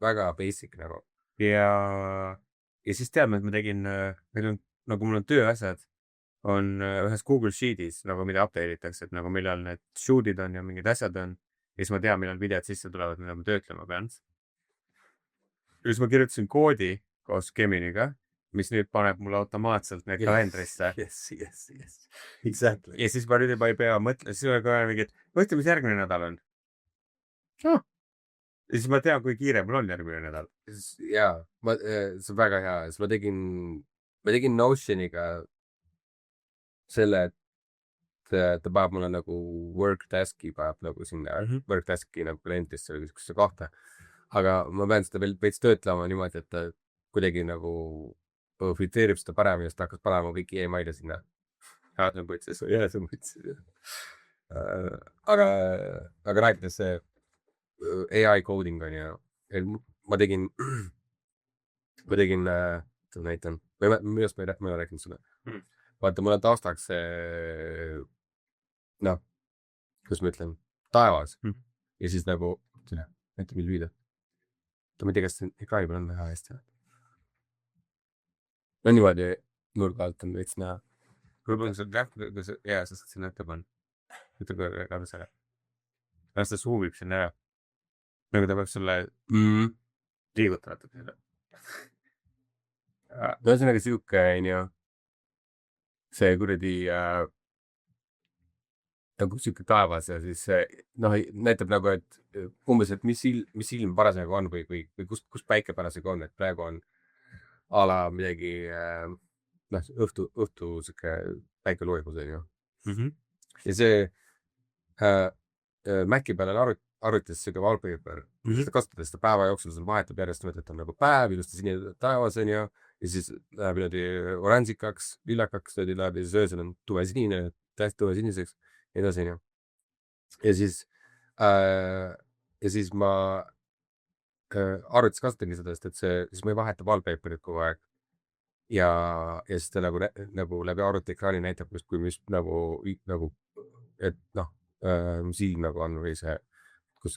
S6: väga basic nagu.
S7: Ja siis teadme, et ma tegin, nagu mul on tööasjad, on ühes Google Sheetis, nagu mida update itakse, et nagu millal need shoot'id on ja mingid asjad on. Ja siis ma tean, millal videod sisse tulevad, mida ma töötlema pean. Ja siis ma kirjutasin koodi koos Geminiga, mis nüüd paneb mulle automaatselt need kalendrisse.
S6: Yes. Exactly.
S7: Ja siis ma nüüd ei pea mõtlema, siis oli ka mingi, et mõtle, mis järgmine nädal on. Ja siis ma tean, kui kiire mul on järgmine nädal.
S6: Jaa, see on väga hea. Siis ma tegin Notioniga selle, et ta paneb mulle nagu work task'i paneb nagu sinna work task'i nagu kalendrisse või kuskisse kohta. Aga ma pean seda veel veits töötlema niimoodi, et ta kuidagi nagu filtreerib seda paremini, sest ta hakkas panema kõiki email'e sinna.
S7: See on mõtses.
S6: Jah, see on mõtses. Aga näitas see AI coding on ja ma tegin, näitan, millest ma ei ole rääkinud seda. Vaata, mul on taustaks kuidas ma ütlen, taevas. Ja siis nagu, näita mil viida. Ma ei tea, kas ekraani peal on väga hästi. No niimoodi nurga alt on veits näha.
S7: Võib-olla sa saad sinna ette panna. Ütle korra kadusele. Las ta suuvib sinna ära. Nagu ta peab sulle liigutama.
S6: Ühesõnaga siuke, see kuradi nagu siuke taevas ja siis näitab nagu, et umbes, et mis ilm parasjagu on või kus päike parasjagu on, et praegu on ala midagi õhtu siuke päike loimus on ju. Ja see Maci peal on arvutis siuke wallpaper, kasutades seda päeva jooksul, seal vahetab järjest, et on nagu päev, ilusti sinine taevas on ju, ja siis läheb niimoodi oranžikaks, lillakaks, läheb ja siis öösel on tuve sinine, täiesti tuve siniseks. Edasi, ja siis ma arvutis kasutangi seda, et siis ma ei vaheta wallpaperit kogu aeg ja siis ta nagu läbi arvuti ekraani näitab, kui mis nagu et mis ilm nagu on või see, kus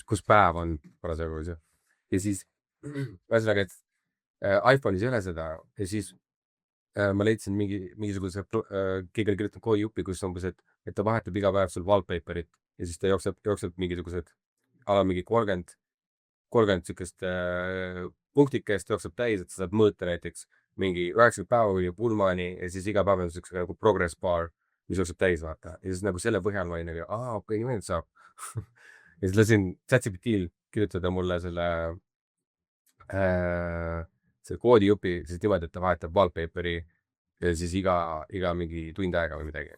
S6: kus päev on parasjagu ja siis ühesõnaga, et iPhone'is ei ole seda ja siis ma leidsin mingisuguse keegi oli kirjutanud koodijupi, kus umbes, et ta vahetab iga päev sul wallpaper'it ja siis ta jookseb mingisugused mingi 30 sükest punktikest jookseb täis, et sa saad mõõta näiteks mingi 90 päeva või pulmani ja siis iga päev on siukse nagu progress bar, mis jookseb täis, vaata. Ja siis nagu selle põhjal ma olin nagu, okei, niimoodi saab. Ja siis lasin ChatGPT-l kirjutada mulle selle koodijupi siis niimoodi, et ta vahetab wallpaper'i ja siis iga mingi tund aega või midagi.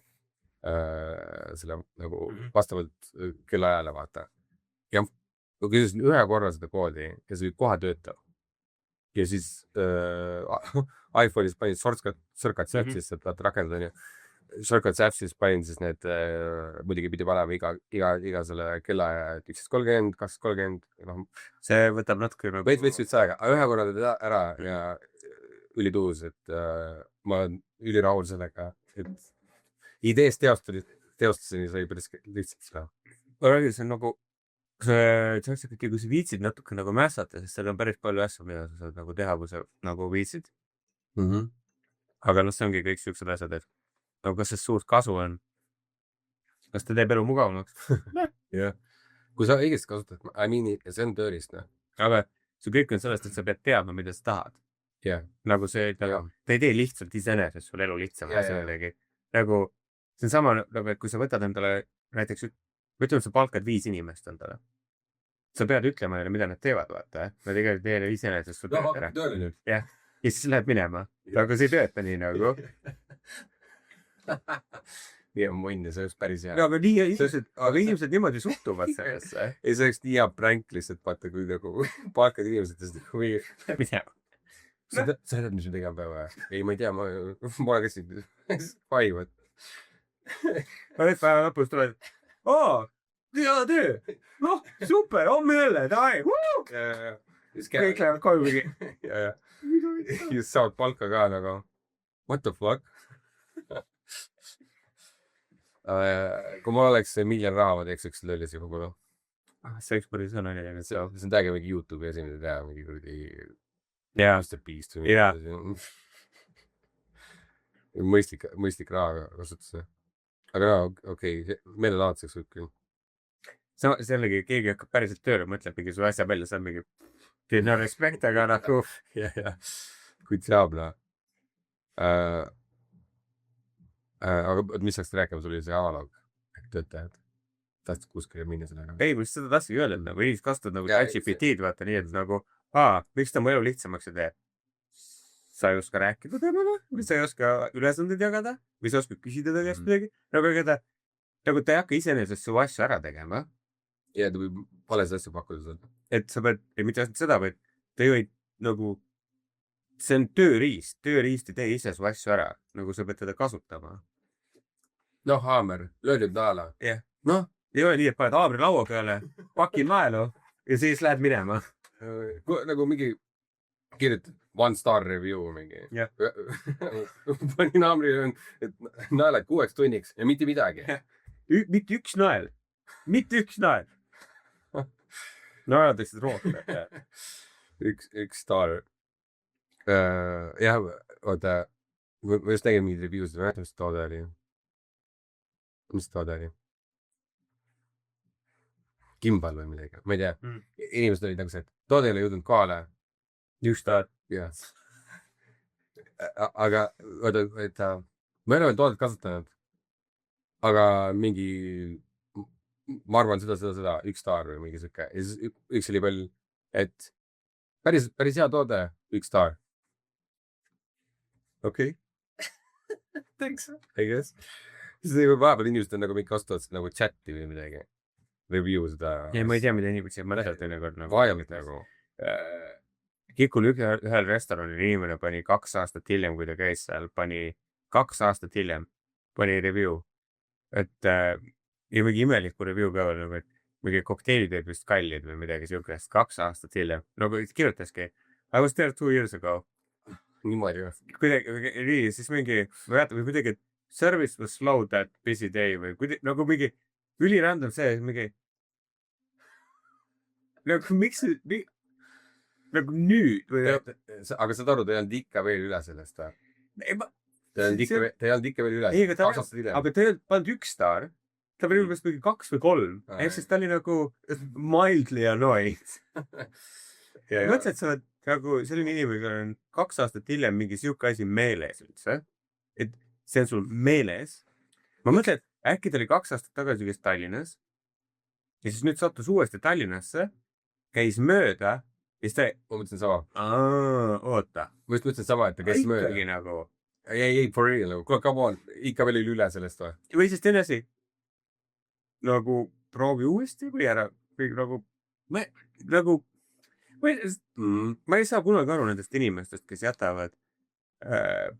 S6: Selle nagu vastavalt kellaajale, vaata. Ja ma küsisin ühe korra seda koodi ja see oli kohe töötav. Ja siis iPhone'is panin Shortcuts App'is, et vaata rakendada on ju. Shortcuts App'is panin siis need, muidugi pidi panema iga selle kellaaja 11.30, 2.30.
S7: See võtab natuke nagu...
S6: Veits aega, aga ühe korra teed ära ja ülituus, et ma olen ülirahul sellega, et ideest teostaseni sai päris lihtsalt seda.
S7: Ma räägin, see on nagu kui sa viitsid natuke nagu mässata, sest seal on päris palju asju, mida sa saad nagu teha, kui sa nagu viitsid. Aga see ongi kõik siuksed asjad, et nagu kas see suurt kasu on? Kas ta teeb elu mugavamaks?
S6: Jah. Kui sa õigesti kasutad, see on tööriist, noh.
S7: Aga see kõik on sellest, et sa pead teadma, mida sa tahad.
S6: Yeah.
S7: Nagu see, ta ei tee lihtsalt iseenesest sul elu lihtsamaks midagi. Nagu see on sama, et kui sa võtad endale näiteks, ütleme, sa palkad 5 inimest endale. Sa pead ütlema neile, mida nad teevad, vaata. Nad tegelikult teele iseenesest sul tööle. Ja siis läheb minema. Aga see ei tööta nii nagu.
S6: Nii on munn ja see oleks päris hea.
S7: Aga inimesed niimoodi suhtuvad sellesse.
S6: Ei, see oleks nii hea pränk lihtsalt, vaata, kui nagu palkad inimesed ja siis või
S7: minema.
S6: Sa tead, mis me tegema peame? Ei, ma ei tea, ma olen käsinud vaivad.
S7: Ma nüüd päeva lõpus tuled, hea töö, noh, super, homme jälle, davai, kõik lähevad koju mingi.
S6: Ja. Just saavad palka ka nagu, what the fuck? Kui ma oleks $1 miljon raha, ma teeks üks löllis juba kogu.
S7: See üks päris on,
S6: see on täiega mingi YouTube'i esimene teha, mingi kuradi Mr. Beast või mõistlik raha kasutuse. Aga okei, meelelaadseks võib küll.
S7: Sellegi keegi hakkab päriselt tööle, mõtleb mingi su asja välja, see on mingi no respekt, aga nagu
S6: kui teab, no. Aga mis saaks rääkima, sul oli see analoog töötajad. Tahtsid kuskile minna sellega?
S7: Ei, ma seda tahtsin öelda, nagu inimesed kasutavad nagu ChatGPT-d, vaata nii, et nagu miks ta mu elu lihtsamaks ei tee? Sa ei oska rääkida temale, või sa ei oska ülesandeid jagada, või sa oskad küsida ta käest midagi. Nagu ta ei hakka iseenesest su asju ära tegema.
S6: Ja ta võib vales asju pakkuda seda.
S7: Et sa pead, mitte ainult seda, vaid ta ei või nagu, see on tööriist ei tee ise su asju ära, nagu sa pead teda kasutama.
S6: Noh, haamer, löödib taala.
S7: Jah, noh, ei ole nii, et paned haamri laua peale, pakin naelu ja siis lähed minema.
S6: Nagu mingi kirjutad 1 star review mingi.
S7: Jah.
S6: Panin haamri, et naelad 6 tunniks ja mitte midagi.
S7: Mitte üks nael. Naeladaksid roota.
S6: Üks star. Jah, oota, ma just nägin mingid review'sid, mis toode oli. Mis toode oli? Gimbal või midagi, ma ei tea. Inimesed olid nagu see, et toode ei ole jõudnud kohale.
S7: Just ta.
S6: Jah. Aga, oota, et ma ei ole veel toodet kasutanud. Aga mingi, ma arvan seda, 1 star või mingi siuke. Ja siis üks oli veel, et päris hea toode, 1 star. Okei. Thanks. I guess. Siis vahepeal inimesed on nagu mingi kasutavad nagu chati või midagi. Review seda.
S7: Ja ma ei tea, mida inimesed mõtlevad teinekord nagu.
S6: Vaevalt nagu.
S7: Kikul ühel restoranil inimene pani 2 aastat hiljem, kui ta käis seal, pani 2 aastat hiljem, pani review. Et ja mingi imeliku review ka oli, et mingi kokteilid olid vist kallid või midagi siukest 2 aastat hiljem. Nagu kirjutaski, I was there 2 years ago.
S6: Niimoodi.
S7: Kuidagi, siis mingi, ma jätan või kuidagi, service was slow that busy day või kuidagi, nagu mingi ülirandom see, mingi nagu miks nagu nüüd või
S6: aga saad aru, ta ei olnud ikka veel üle sellest või?
S7: ei ma
S6: ta ei olnud ikka veel üle.
S7: ei aga ta ei olnud pannud 1 staar, ta oli umbes mingi 2 või 3 ehk siis ta oli nagu mildly annoyed. mõtlesin, et sa oled nagu selline inimene, kellel on 2 aastat hiljem mingi siuke asi meeles üldse, et see on sul meeles. Ma mõtlen, et äkki ta oli 2 aastat tagasi käis Tallinnas ja siis nüüd sattus uuesti Tallinnasse, käis mööda ja siis ta...
S6: Ma mõtlesin sama.
S7: Oota.
S6: Ma just mõtlesin sama, et ta käis mööda.
S7: Ikkagi nagu...
S6: Ei, for real, nagu, kuule, come on, ikka veel üle sellest või?
S7: Või siis teine asi, nagu proovi uuesti või ära, või nagu, ma ei saa kunagi aru nendest inimestest, kes jätavad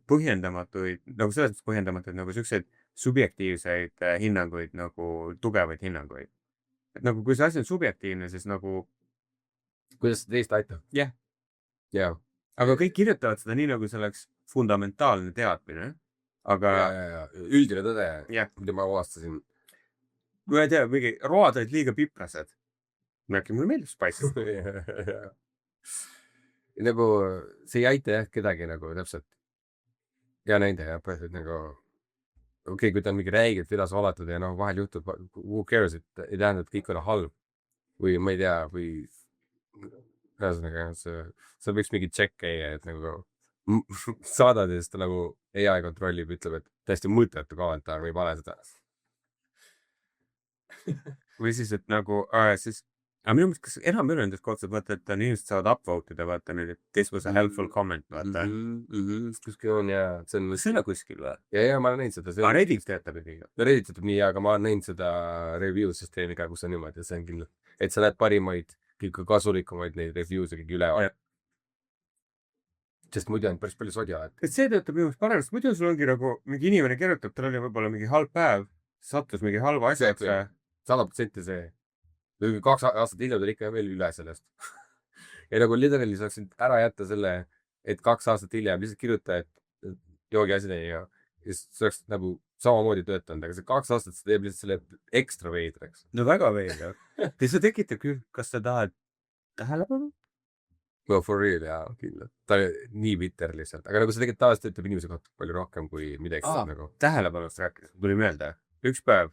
S7: põhjendamatuid, nagu selles mõttes põhjendamatuid, nagu selliseid subjektiivseid hinnanguid, nagu tugevaid hinnanguid. Et nagu, kui see asi on subjektiivne, siis nagu...
S6: Kuidas see teist aitab?
S7: Jah.
S6: Jah.
S7: Aga kõik kirjutavad seda nii, nagu see oleks fundamentaalne teadmine, aga...
S6: Ja. Üldine tõde, mida ma avastasin.
S7: Kui ma ei tea, mingi road olid liiga piprased. Äkki mulle meeldib Spice.
S6: Nagu, see ei aita jah kedagi nagu täpselt. Ja näide jah, nagu... Okei, kui ta on mingi räigelt vidas valatud ja noh, vahel juhtub, who cares, et ei tähenda, et kõik on halb. Või ma ei tea, või ühesõnaga, see võiks mingi check käia, et nagu saadad ja siis ta nagu AI kontrollib, ütleb, et täiesti mõttetu kommentaar, ma ei pane seda.
S7: Või siis, et nagu, siis, aga minu mõttes, kas enam üle nendest kohtsad, vaata, et inimesed saavad upvote ida, vaata nüüd, et this was a helpful comment, vaata.
S6: Kuskil on ja see on...
S7: Selle kuskil või?
S6: Ja ma olen näinud seda.
S7: Aga Reddit töötab ikkagi.
S6: Reddit töötab nii, aga ma olen näinud seda review süsteemi ka, kus on niimoodi, ja see on kindlalt. Et sa näed parimaid, kõige kasulikumaid neid review'e kõige üle. Sest muidu on päris palju sodja.
S7: Et see töötab minu mõttes paremast. Muidu sul ongi nagu mingi inimene kirjutab, tal oli võib-olla mingi halb päev, sattus mingi halva asjaga.
S6: 100% see. 2 aastat hiljem ta ikka veel üle sellest. Ja nagu literally saaksin ära jätta selle, et 2 aastat hiljem lihtsalt kirjuta, et joogi asi tegi ja siis saaks nagu samamoodi töötanud, aga see 2 aastat see teeb lihtsalt selle ekstra veidraks.
S7: No väga veidraks. Ja see tekitab küll, kas sa tahad tähelepanu?
S6: No for real, jaa, kindlalt. Ta oli nii bitter lihtsalt, aga nagu see tegelikult tavaliselt töötab inimese kohta palju rohkem kui midagi nagu.
S7: Tähelepanust rääkides, tuli meelde. 1 päev,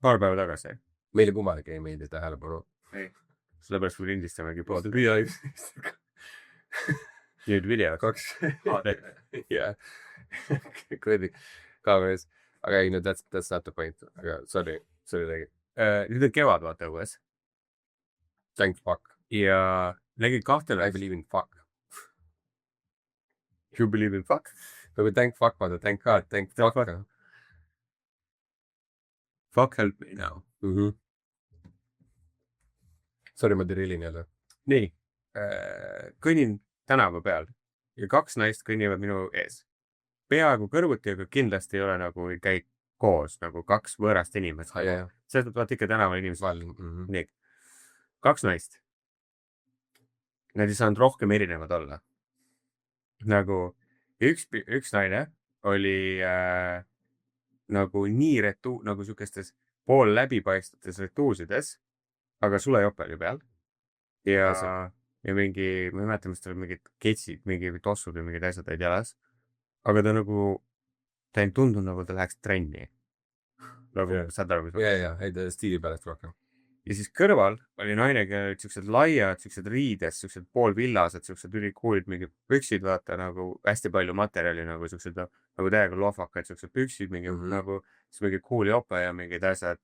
S7: paar päeva tagasi.
S6: Meile kummalegi ei meeldi tähelepanu.
S7: Ei, sellepärast kui lindistamegi pood.
S6: Nüüd video. 2. Jah. Kuradi kaameras. Aga ei, no that's not the point. Aga sorry tegi.
S7: Nüüd on kevad vaata õues.
S6: Thank fuck.
S7: Ja nägin 2
S6: I believe in fuck.
S7: You believe in fuck?
S6: Nagu thank fuck, vaata, thank God, thank fuck.
S7: Fuck help me now.
S6: Sorry, ma terilin jälle.
S7: Nii, kõnnin tänava peal ja 2 naist kõnnivad minu ees. Peaaegu kõrvuti, aga kindlasti ei ole nagu ei käi koos nagu 2 võõrast inimest. Sellest vaat ikka tänaval inimesed. Nii, 2 naist. Nad ei saanud rohkem erinevad olla. Nagu üks naine oli nagu nii nagu sükestes pool läbipaistvates retuusides, aga sulejopeli peal. Ja mingi, ma ei mäleta, mis tal mingid ketsid, mingi tossud või mingid asjad olid jalas. Aga ta nagu, ta ei tundunud nagu ta läheks trenni. Nagu saad aru, mis ma...
S6: Ja, ei ta stiili pärast rohkem.
S7: Ja siis kõrval oli naine, kellel olid siuksed laiad, siuksed riides, siuksed poolvillased, siuksed ülikuulid, mingid püksid, vaata nagu hästi palju materjali, nagu siuksed nagu täiega lohvakad, siuksed püksid, mingi nagu siis mingi kuuli ope ja mingid asjad.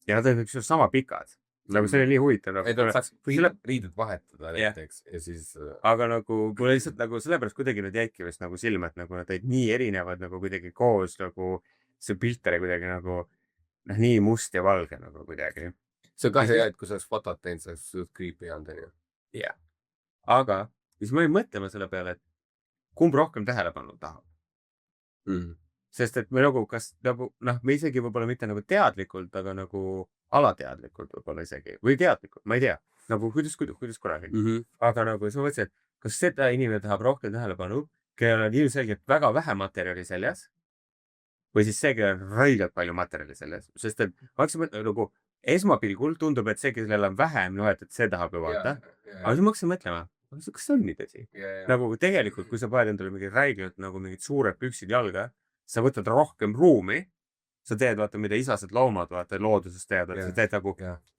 S7: Ja nad olid sama pikad. Nagu see oli nii huvitav.
S6: Ei ta saaks riided vahetada näiteks ja siis...
S7: Aga nagu, mulle lihtsalt nagu sellepärast kuidagi nad jäidki vist nagu silma, et nagu nad olid nii erinevad nagu kuidagi koos, nagu see pilt oli kuidagi nagu nii must ja valge nagu kuidagi.
S6: See on ka see, et kui sa oleks fotot teinud, see oleks suht creepy olnud.
S7: Jah. Aga siis ma ei mõtlema selle peale, et kumb rohkem tähelepanu tahab. Sest et me nagu, kas nagu, me isegi võib-olla mitte nagu teadlikult, aga nagu alateadlikult võib-olla isegi. Või teadlikult, ma ei tea. Nagu kuidas kunagi. Aga nagu siis ma mõtlesin, et kas seda inimene tahab rohkem tähelepanu, kellel on ilmselgelt väga vähe materjali seljas, või siis see, kellel on räigelt palju materjali seljas. Sest et nagu esmapilgul tundub, et see, kellel on vähem, et see tahab ju vaata. Aga siis ma hakkasin mõtlema, kas see on nii tõsi? Nagu tegelikult, kui sa paned endale mingid räigelt nagu mingid suured püksid jalga, sa võtad rohkem ruumi, sa teed, vaata, mida isased loomad, vaata, looduses teevad, sa teed nagu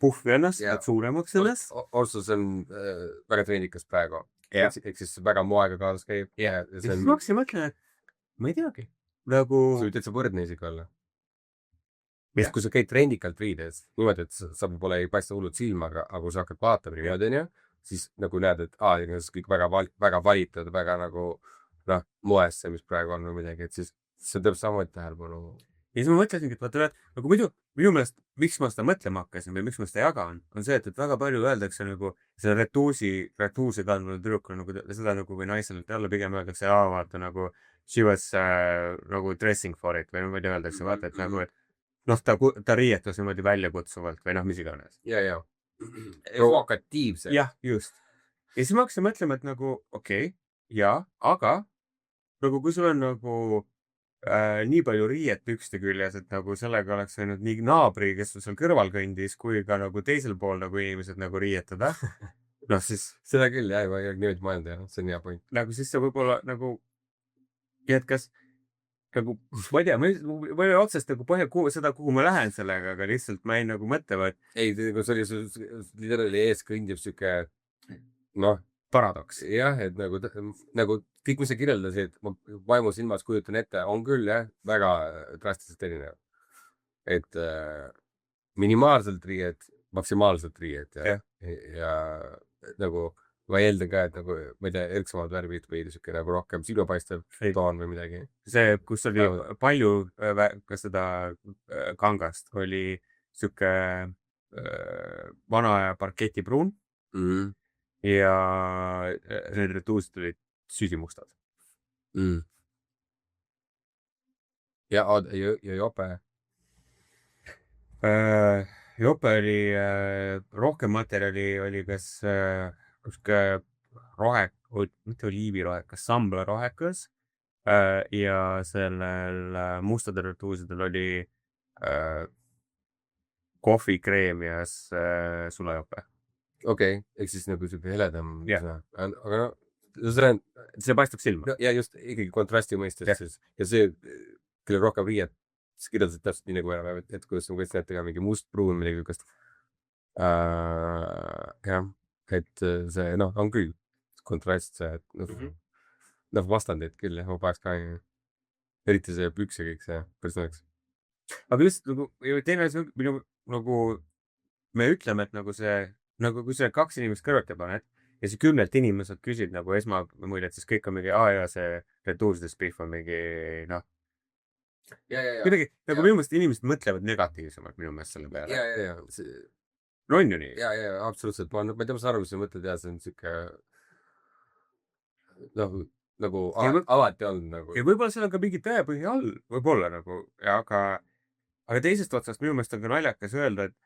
S7: puhvi ennast, teed suuremaks ennast.
S6: Otsus on väga treenikas praegu. Ehk siis väga moega kaasas käib.
S7: Ja siis ma hakkasin mõtlema, et ma ei teagi. Nagu...
S6: See võib täitsa võrdne isegi olla. Kui sa käid trendikalt riides, niimoodi, et sa võib-olla ei paista hullud silmaga, aga kui sa hakkad vaatama niimoodi, onju, siis nagu näed, et kõik väga valitud, väga nagu moes see, mis praegu on või midagi, et siis see teeb samamoodi tähelepanu.
S7: Ja siis ma mõtlesingi, et vaata, nagu minu meelest, miks ma seda mõtlema hakkasin või miks ma seda jagan, on see, et väga palju öeldakse nagu seda retuusi kandnud tüdrukul nagu seda nagu või naisel, et jälle pigem öeldakse, vaata nagu she was nagu dressing for it või niimoodi öeldakse, vaata, et nagu, et ta riietus niimoodi väljakutsuvalt või mis iganes.
S6: Ja. Provokatiivselt.
S7: Jah, just. Ja siis ma hakkasin mõtlema, et nagu, okei, aga nagu kui sul on nagu nii palju riiet pükste küljes, et nagu sellega oleks võinud nii naabri, kes seal kõrval kõndis, kui ka nagu teisel pool nagu inimesed nagu riietada. Siis...
S6: Seda küll, ma ei ole niimoodi mõelda, see on hea point.
S7: Nagu siis see võib-olla nagu... Ja et kas... Nagu, ma ei tea, ma ei ole otsest nagu seda, kuhu ma lähen sellega, aga lihtsalt ma ei nagu mõtle, et...
S6: Ei, see oli ees kõndib siuke...
S7: paradoks.
S6: Jah, et nagu kõik, mis sa kirjeldasid, ma vaimu silmas kujutan ette, on küll väga drastiliselt erinev. Et minimaalselt riied, maksimaalselt riied ja nagu ma eeldan ka, et nagu, ma ei tea, erksamad värvid või siuke nagu rohkem silmapaistev toon või midagi.
S7: See, kus oli palju ka seda kangast, oli siuke vana parketipruun. Ja need retuusid olid süsimustad.
S6: Ja jope?
S7: Jope oli rohkem materjali, oli kas mitte oliivirohekas, samblarohekas ja sellel mustadel retuusidel oli kohvikreem ja sulajope.
S6: Okei, eks siis nagu siuke heledam. Aga
S7: see paistab silma.
S6: Ja just ikkagi kontrasti mõistes. Ja see, kelle rohkem riiet, sa kirjeldasid täpselt nii nagu et kuidas ma võtsin ette ka mingi must-pruun midagi lükast. Jah, et see, on küll kontrast see, et vastandid küll, ma paneks ka eriti see püks ja kõik see personaks.
S7: Aga lihtsalt nagu, teine asi, nagu me ütleme, et nagu see nagu kui see 2 inimest kõrvati paned ja see 10 inimesed küsid nagu esmamuljet, siis kõik on mingi, see retuusides pihv on mingi, kuidagi, nagu minu meelest inimesed mõtlevad negatiivsemalt minu meelest selle peale.
S6: Ja.
S7: No on ju nii?
S6: Ja, absoluutselt. Ma ei tea, mis arvamus sa mõtled, see on siuke nagu alati olnud nagu.
S7: Ja võib-olla seal on ka mingi tõepõhi all, võib-olla nagu, aga teisest otsast minu meelest on ka naljakas öelda, et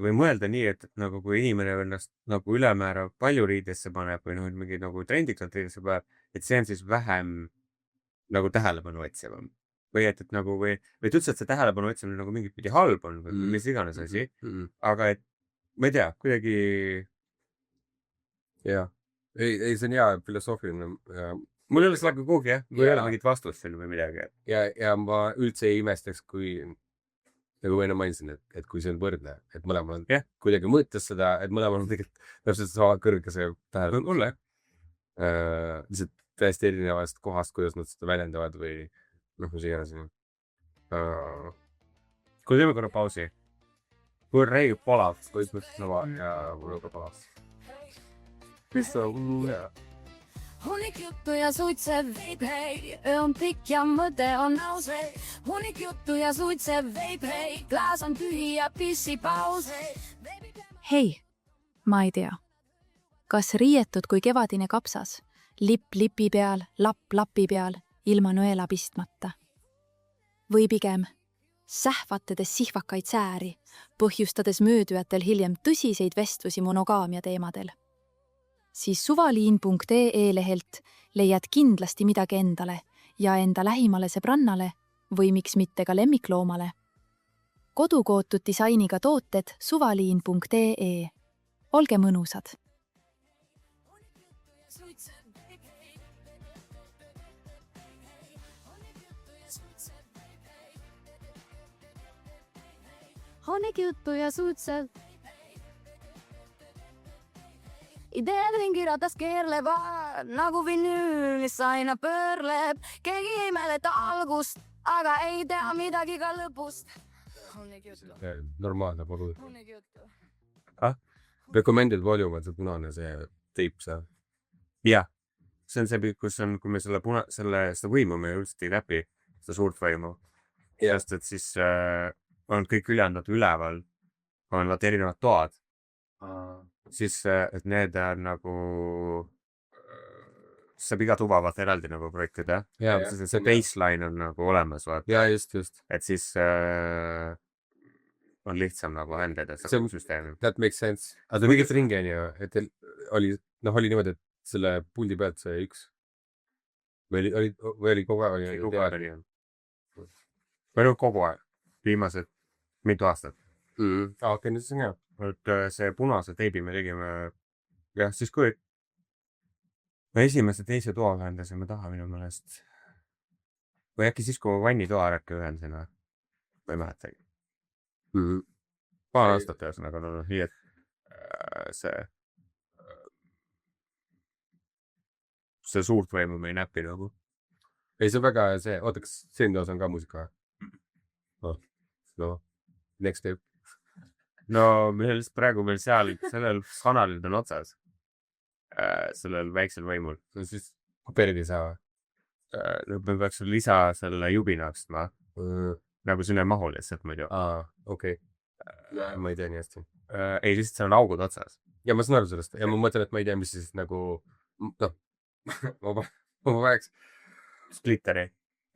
S7: või mõelda nii, et nagu kui inimene ennast nagu ülemäära palju riidesse paneb või mingi nagu trendikalt riidesse paneb, et see on siis vähem nagu tähelepanu otsivam. Või et nagu, või üldse, et see tähelepanu otsimine nagu mingit pidi halb on või mis iganes asi. Aga et, ma ei tea, kuidagi...
S6: Jah. Ei, see on hea filosoofiline.
S7: Mul ei ole seda kuhugi, kui ei ole mingit vastust siin või midagi.
S6: Ja ma üldse ei imestaks, kui... Nagu ma enne mainisin, et kui see on võrdne, et mõlemal on kuidagi mõttes seda, et mõlemal on tegelikult täpselt sama kõrge see tähelepanu.
S7: Mulle.
S6: Lihtsalt täiesti erinevast kohast, kuidas nad seda väljendavad või mis iganes.
S7: Kui teeme korra pausi. Kui Rei palav,
S6: kui mõtlema ja mul ka palav. Mis on
S2: Hunik juttu ja suitsev veip, hei, öö on pikk ja mõte on aus, hei. Hunik juttu ja suitsev veip, hei, klaas on tühi ja pissipaus, hei.
S5: Hei, ma ei tea. Kas riietud kui kevadine kapsas, lipp lipi peal, lapp lapi peal, ilma nõela pistmata? Või pigem sähvatades sihvakaid sääri, põhjustades möödujatel hiljem tõsiseid vestlusi monogaamia teemadel? Siis suvaliin.ee lehelt leiad kindlasti midagi endale ja enda lähimale sõbrannale või miks mitte ka lemmikloomale. kodukootud disainiga tooted suvaliin.ee. Olge mõnusad!
S2: Honnikjuttu ja suitset. Ideed ringiratas keerlevad, nagu vinüül, mis aina pöörleb. Keegi ei mäleta algust, aga ei tea midagi ka lõpust. Honnikjuttu.
S6: normaalne podu.
S2: Honnikjuttu.
S6: Recommended volume on see punane see teip seal.
S7: jah, see on see, kui me seda võimu me üldiselt ei läpi, seda suurt võimu. sest et siis on kõik ülejäänud üleval, on vaata erinevad toad. Siis, et need on nagu, saab iga tuba vaata eraldi nagu projektida. See baseline on nagu olemas, vaata.
S6: ja just.
S7: Et siis on lihtsam nagu handleda
S6: See
S7: seda
S6: on-
S7: süsteemi.
S6: That makes sense. aga ta mingit ringi on ju, et teil oli niimoodi, et selle puldi pealt see üks või oli kogu aeg?
S7: Kogu aeg oli. Või no kogu aeg, viimased mitu aastat.
S6: Okei, nüüd see on hea.
S7: Et see punase teibi me tegime, jah, siis kui me esimese teise toa ühendasime taha minu meelest. Või äkki siis, kui ma vannitoa ära ühendasin või? Ma ei mäletagi. Paar aastat ühesõnaga on olnud nii, et see suurt võimu me ei näpi nagu.
S6: ei, see on väga see, oota, kas see toas on ka muusika? No, next tape.
S7: No meil praegu veel seal, sellel kanalil on otsas. Sellel väiksel võimul.
S6: Siis kopeerida ei saa või?
S7: Me peaks lisa selle jubina ostma. Nagu sinna mahu lihtsalt muidu.
S6: Okei. Ma ei tea nii hästi.
S7: Ei, lihtsalt seal on augud otsas.
S6: ja ma saan aru sellest ja ma mõtlen, et ma ei tea, mis siis nagu ma vajaks
S7: Splitteri.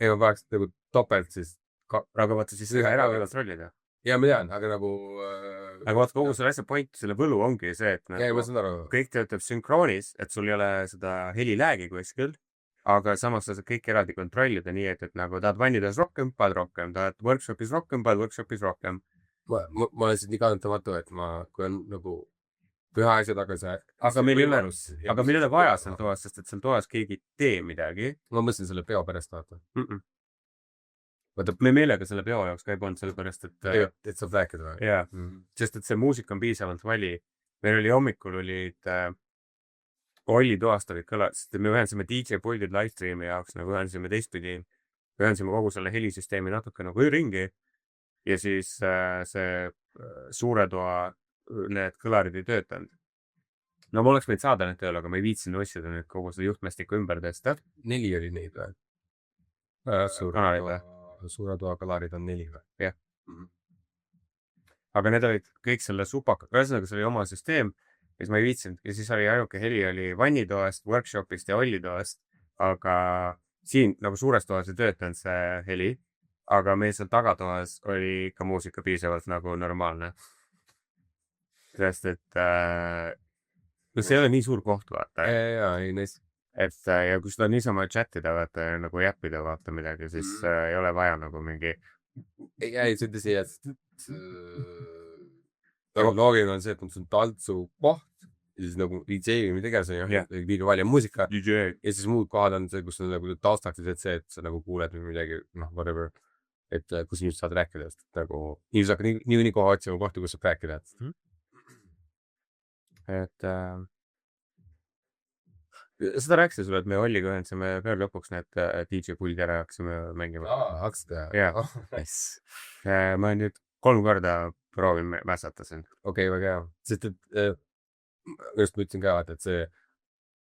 S6: ma vajaks nagu topelt siis
S7: Aga vaata siis ühe ära kontrollida.
S6: ja ma tean, aga nagu
S7: Aga vaata kogu selle asja point, selle võlu ongi see, et
S6: ja ma saan aru.
S7: kõik töötab sünkroonis, et sul ei ole seda heliläägi kuskil, aga samas sa saad kõik eraldi kontrollida nii, et nagu tahad vannides rohkem, paned rohkem, tahad workshopis rohkem, paned workshopis rohkem.
S6: ma olen siin nii kannatamatu, et kui on nagu püha asja taga see.
S7: Aga meil ei ole vaja seal toas, sest et seal toas keegi ei tee midagi.
S6: ma mõtlesin selle peo pärast vaata.
S7: Me meelega selle peo jaoks ka ei pannud, sellepärast
S6: et saab rääkida või?
S7: jaa, sest et see muusika on piisavalt vali. Meil oli hommikul Olli toast olid kõlad, sest me ühendasime DJ puldid livestreami jaoks, nagu ühendasime teistpidi, ühendasime kogu selle helisüsteemi natuke nagu ringi ja siis see suure toa need kõlarid ei töötanud. No ma oleks võid saada need tööle, aga ma ei viitsinud ossida nüüd kogu seda juhtmestikku ümber tõsta.
S6: 4 oli neid või?
S7: Kanalid või?
S6: Suure toa kalarid on 4 või?
S7: Jah. Aga need olid kõik selle supaka, ühesõnaga see oli oma süsteem, mis ma ei viitsinud ja siis oli ainuke heli oli vannitoast, workshopist ja Ollitoast, aga siin nagu suures toas ei töötanud see heli, aga meil seal tagatoas oli ka muusika piisavalt nagu normaalne. Sest et no see ei ole nii suur koht vaata.
S6: ei nice.
S7: Et ja kui seda niisama chatida vaata ja nagu jäppida vaata midagi, siis ei ole vaja nagu mingi.
S6: ei, see tõsi, et nagu loogiline on see, et see on tantsu koht ja siis nagu DJ või midagi see on ju, liiga valja muusika
S7: DJ.
S6: Ja siis muud kohad on see, kus on nagu taustaks see, et sa nagu kuuled või midagi, whatever, et kus inimesed saad rääkida, et nagu inimesed hakkavad nii koha otsima kohti, kus saab rääkida.
S7: Et seda rääkisin sulle, et me Olliga ühendasime peale lõpuks need DJ puldi ära hakkasime mängima.
S6: Hakkasid
S7: jah.
S6: Nice.
S7: Ma nüüd 3 korda proovin mässata siin.
S6: Okei, väga hea. Sest et just ma ütlesin ka, et see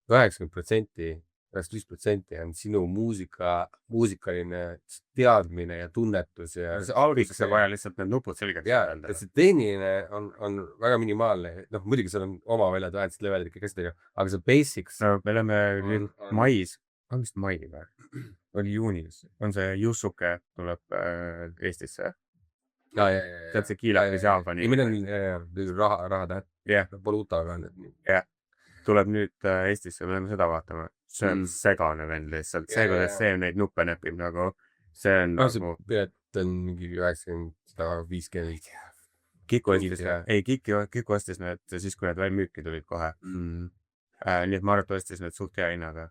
S6: 90%, 95% on sinu muusikaline teadmine ja tunnetus ja
S7: Alguses on vaja lihtsalt need nupud selgeks
S6: öelda. See tehniline on väga minimaalne. Muidugi seal on oma väljad, vähendused, levelid, kõik asjad, aga see basics.
S7: No, me oleme nüüd mais, on vist mai või? Oli juunis. On see Jussuke tuleb Eestisse. Tead see Kiila või see Albani.
S6: Ei, meil on raha täht. Polutaga on.
S7: Tuleb nüüd Eestisse, me oleme seda vaatama. See on segane vend lihtsalt. See, kuidas see neid nuppe näpib nagu, see on nagu.
S6: See pilet on mingi 90 250.
S7: Kiku ostis need siis, kui need veel müüki tulid kohe. Nii et ma arvan, et ostis need suht hea hinnaga.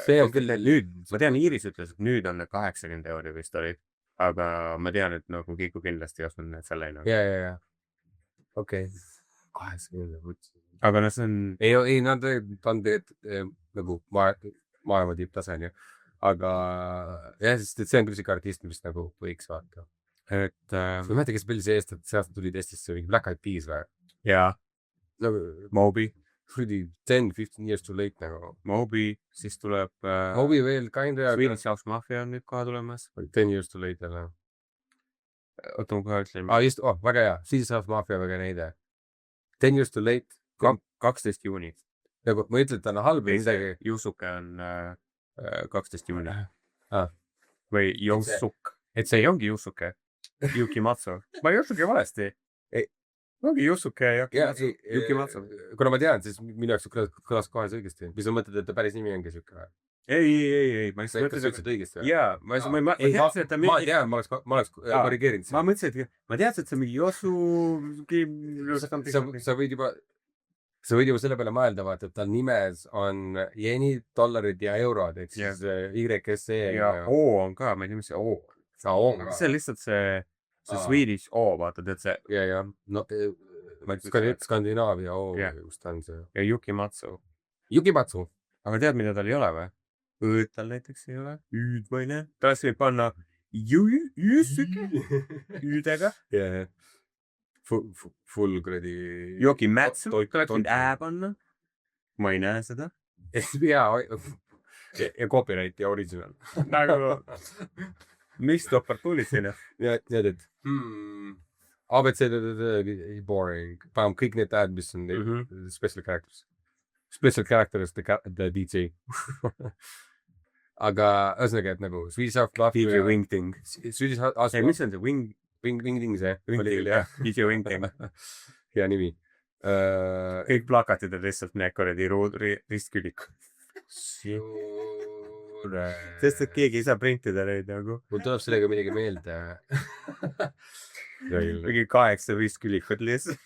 S6: See on küll
S7: nüüd, ma tean, Iiris ütles, et nüüd on need 80 € vist olid, aga ma tean, et nagu Kiku kindlasti ei ostnud need selle hinnaga.
S6: ja. Okei. 80.
S7: Aga no see on...
S6: Ei, nad on nagu maailma tipptase on ju. Aga jah, sest see on küll siuke artist, mis nagu võiks vaata.
S7: Et
S6: ma ei mäleta, kes palju see eest, et see aasta tulid Eestisse mingi Black Eyed Peas või?
S7: jaa,
S6: Nagu
S7: Moby,
S6: 10-15 years too late nagu.
S7: Moby, siis tuleb
S6: Moby veel kinda
S7: Swedish House Mafia on nüüd kohe tulemas.
S6: 10 years too late jälle.
S7: Oota, ma kohe ütlen.
S6: Just, väga hea. Swedish House Mafia väga näide. 10 years too late.
S7: 12 juuni.
S6: Nagu ma ütlen, et ta on halb või midagi.
S7: Jusuke on 12 juuni.
S6: Ah.
S7: Või Jusuk.
S6: Et
S7: See ei ongi Jusuke. Yukimatsu. Ma ei usugi valesti.
S6: Ei.
S7: Ongi Jusuke ja Yukimatsu.
S6: Kuna ma tean, siis minu jaoks kõlas kohe õigesti. Mis sa mõtled, et ta päris nimi ongi siuke või?
S7: Ei. Ma
S6: Kas sa ütlesid õigesti või?
S7: jaa, ma teadsin, et ta
S6: ma tean, ma oleks korrigeerinud.
S7: Ma mõtlesin, et ma teadsin, et see on mingi Josu...
S6: Sa võid juba selle peale mõelda, vaata, et tal nimes on jenid, dollarid ja eurod, et siis YSE.
S7: Ja O on ka, ma ei tea, mis see O. See on lihtsalt see Swedish O, vaata, tead see.
S6: Ja. No, Skandinaavia O, kus ta on see.
S7: Ja Yukimatsu.
S6: Yukimatsu.
S7: Aga tead, mida tal ei ole või? Tal näiteks ei ole. Üüd ma ei näe. Ta võib panna Jusuke. Üüdega.
S6: Ja. Full kuradi.
S7: Yukimatsu. Tuleks nüüd panna. Ma ei näe seda.
S6: Ja copyright ja original.
S7: Nagu, mis topart tulid sinna?
S6: Ja tead, et ABC, boring. Paneme kõik need tähed, mis on special characters. Special characters, the DJ. Aga ühesõnaga, et nagu Swedish House Mafia.
S7: DJ Wingting.
S6: Swedish House Mafia.
S7: Mis on see?
S6: Wingting see.
S7: DJ Wingting.
S6: Hea nimi.
S7: Kõik plakatid on lihtsalt need korradi ristkülik. Sest, et keegi ei saa printida neid nagu.
S6: Mul tuleb sellega midagi meelde.
S7: Mingi 8 ristkülikut lihtsalt.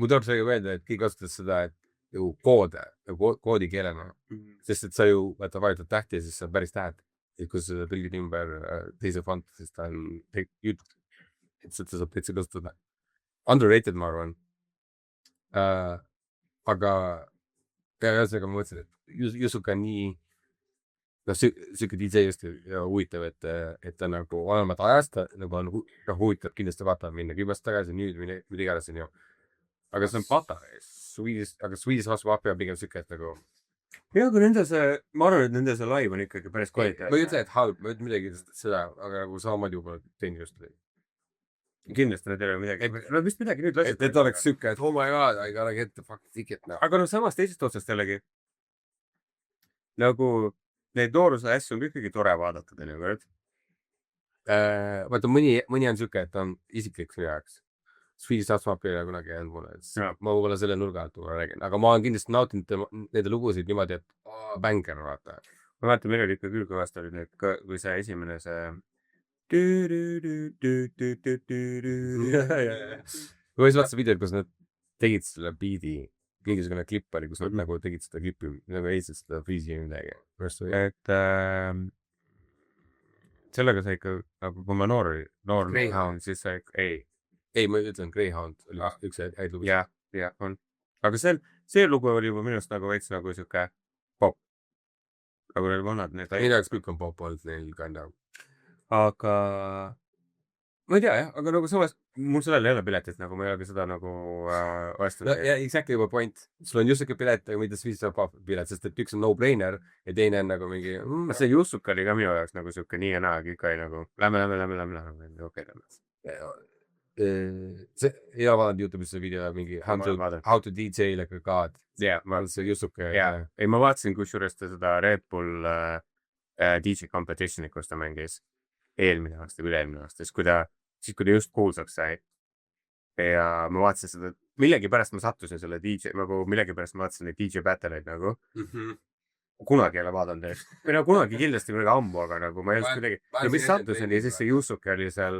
S6: Mul tuleb sellega meelde, et keegi kasutas seda, et ju koodikeelena. Sest, et sa ju vajutad tähti ja siis see on päris tähed. Et kui sa tõlgid ümber teise font, siis ta on et seda saab täitsa kasutada. Underrated, ma arvan. Aga ühesõnaga ma mõtlesin, et Jusuka on nii siuke DJ just ja huvitav, et ta nagu olemat ajast, nagu on huvitav kindlasti vaatama minna kümmest tagasi, nüüd mida iganes on ju. Aga see on pata. Aga Swedish House Mafia pigem siuke, et nagu...
S7: Ja, aga nende see, ma arvan, et nende see live on ikkagi päris kvaliteet.
S6: Ma ei ütle, et halb, ma ütlen midagi seda, aga nagu samamoodi juba teine just.
S7: Kindlasti need ei ole midagi. Nad vist midagi nüüd lasib.
S6: Et oleks siuke, et oh my god, I gotta get the fucking ticket now.
S7: Aga no samas teisest otsast jällegi. Nagu neid nooruse asju on ikkagi tore vaadata teine kord.
S6: Vaata, mõni on siuke, et on isiklik sinu jaoks. Swedish House Mafia kunagi jäänud mulle. Ma võib-olla selle nurga alt räägin. Aga ma olen kindlasti nautinud nende lugusid niimoodi, et bänker, vaata.
S7: Ma vaatan, meil oli ikka küll kõvasti oli need, kui see esimene see...
S6: Või siis vaatasin videod, kus nad tegid selle beat'i, mingisugune klipp oli, kus nad nagu tegid seda klippi, nagu eilselt seda Freeze'i või midagi.
S7: Et sellega sai ikka, nagu kui ma noor
S6: Greyhound,
S7: siis sai ikka,
S6: ei, ma ütlen Greyhound oli üks häid lugu.
S7: Jah, on. Aga see lugu oli juba minust nagu veits nagu siuke pop. Nagu neil vanad need.
S6: Minu jaoks kõik on pop olnud neil kanda.
S7: Aga ma ei tea jah, aga nagu samas mul sellel ei ole piletit, nagu ma ei ole ka seda nagu vastanud.
S6: No, ja exactly my point. Sul on just ikka pilet, aga mitte Swedish House pilet, sest et üks on no-brainer ja teine on nagu mingi...
S7: See Jusuka oli ka minu jaoks nagu siuke nii ja naa, kõik oli nagu lämme.
S6: See ei ole vaadanud YouTube'is see video mingi how to DJ like a god.
S7: Yeah,
S6: see Jusuka.
S7: Ei, ma vaatasin kusjuures seda Red Bull DJ competition'i, kus ta mängis eelmine aasta või üle-eelmine aasta, siis kui ta just kuulsaks sai. Ja ma vaatasin seda, millegipärast ma sattusin selle DJ, nagu millegipärast ma vaatasin neid DJ battle'id nagu. kunagi ei ole vaadanud . või no kunagi kindlasti kuidagi ammu , aga nagu ma ei oska kuidagi . no mis sattusin ja siis see Yusuke oli seal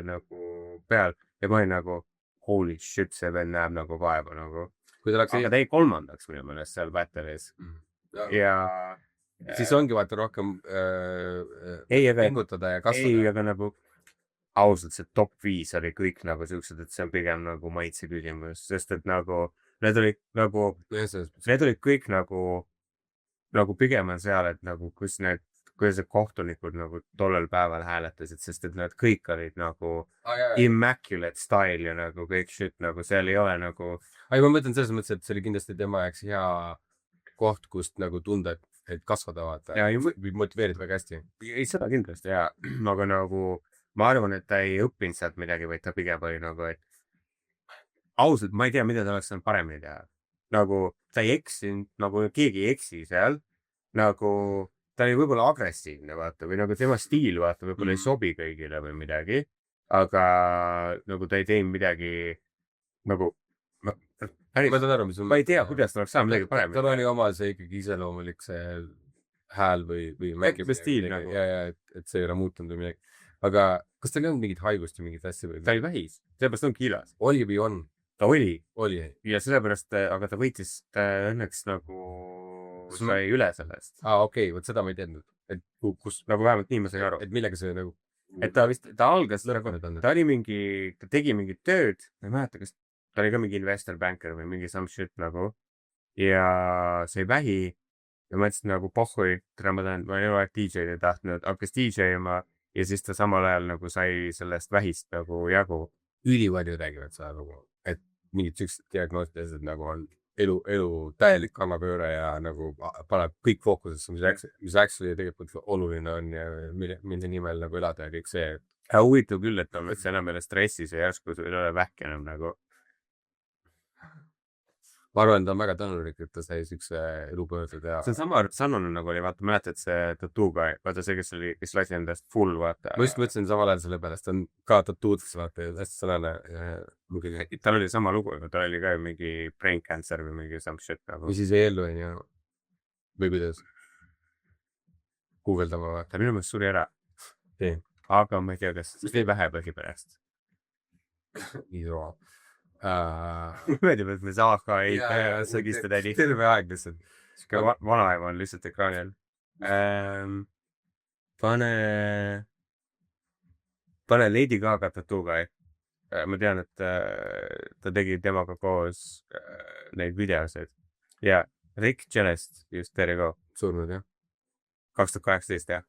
S7: nagu peal ja ma olin nagu holy shit , see vend näeb nagu vaeva nagu .
S6: kui ta läks
S7: aga ta jäi kolmandaks minu meelest seal battle'is ja
S6: siis ongi vaata rohkem
S7: ei , aga
S6: pingutada ja
S7: ei ,
S6: kasvada .
S7: aga nagu ausalt see top 5 oli kõik nagu siuksed , et see on pigem nagu maitse küsimus , sest et nagu need olid nagu , need olid kõik nagu pigem on seal , et nagu kuidas need kohtunikud nagu tollel päeval hääletasid , sest et nad kõik olid nagu immaculate style ja nagu kõik shit nagu seal ei ole nagu .
S6: ei , ma mõtlen selles mõttes , et see oli kindlasti tema jaoks hea koht , kust nagu tunda , et kasvada vaata .
S7: Ja ei-
S6: motiveerida väga hästi .
S7: ei , seda kindlasti ja , aga nagu ma arvan , et ta ei õppinud sealt midagi , vaid ta pigem oli nagu , et ausalt , ma ei tea , mida ta oleks saanud paremini teha . nagu ta ei eksinud , nagu keegi ei eksi seal , nagu ta oli võib-olla agressiivne , vaata , või nagu tema stiil , vaata , võib-olla ei sobi kõigile või midagi , aga nagu ta ei teinud midagi nagu
S6: ma saan aru , mis
S7: ma ei tea , kuidas ta oleks saanud midagi
S6: tal
S7: paremini .
S6: oli oma see ikkagi iseloomulik see hääl või
S7: Mängib stiil nagu.
S6: ja , et see ei ole muutunud või midagi . aga kas tal ei olnud mingit haigust või mingit asja või ?
S7: ta oli vähis , sellepärast on kiilas .
S6: oli või on ?
S7: ta oli
S6: oli .
S7: ja sellepärast , aga ta võitis õnneks nagu
S6: Kas ma-
S7: sai üle sellest .
S6: okei , vot seda ma ei teadnud . et kus ,
S7: nagu vähemalt nii ma sain aru .
S6: et millega see nagu .
S7: et ta vist , ta algas nagu
S6: lõppenud on .
S7: ta oli mingi , ta tegi mingit tööd , ma ei mäleta , kas ta oli ka mingi investor banker või mingi some shit nagu ja sai vähi ja mõtlesin nagu pohhui , täna ma tahan , ma ei ole DJ-d ei tahtnud , hakkas DJ-ma ja siis ta samal ajal nagu sai sellest vähist nagu jagu .
S6: ülipalju räägivad seda nagu , et mingid siuksed diagnoosid nagu on elu täielik kannapööre ja nagu paneb kõik fookusesse , mis actually tegelikult oluline on ja mille nimel nagu elada ja kõik see .
S7: huvitav küll , et ta on üldse enam ei ole stressis ja järsku sul ei ole vähki enam nagu .
S6: ma arvan , ta on väga tänulik , et ta sai siukse elupöörde teha .
S7: see on sama sarnane nagu oli , vaata , mäletad see tattoo guy , vaata see , kes lasi endast full , vaata .
S6: ma just mõtlesin samal ajal selle peale , sest ta on ka tattoo'des vaata ja hästi sarnane .
S7: tal oli sama lugu , tal oli ka mingi brain cancer või mingi some shit nagu
S6: või . siis ei ellu onju . või kuidas ? guugeldama või ?
S7: ta minu meelest suri ära .
S6: Nii.
S7: aga ma ei tea , kas see vähepõhi pärast .
S6: nii soa .
S7: mulle meeldib , et me Zaha ei sõgista tädi .
S6: terve aeg lihtsalt .
S7: siuke vanaema on lihtsalt ekraani all . pane Lady Gaga tattoo guy . ma tean , et ta tegi temaga koos neid videosid ja Rick Cellest , just there you go ,
S6: surnud jah ?
S7: 2018 jah .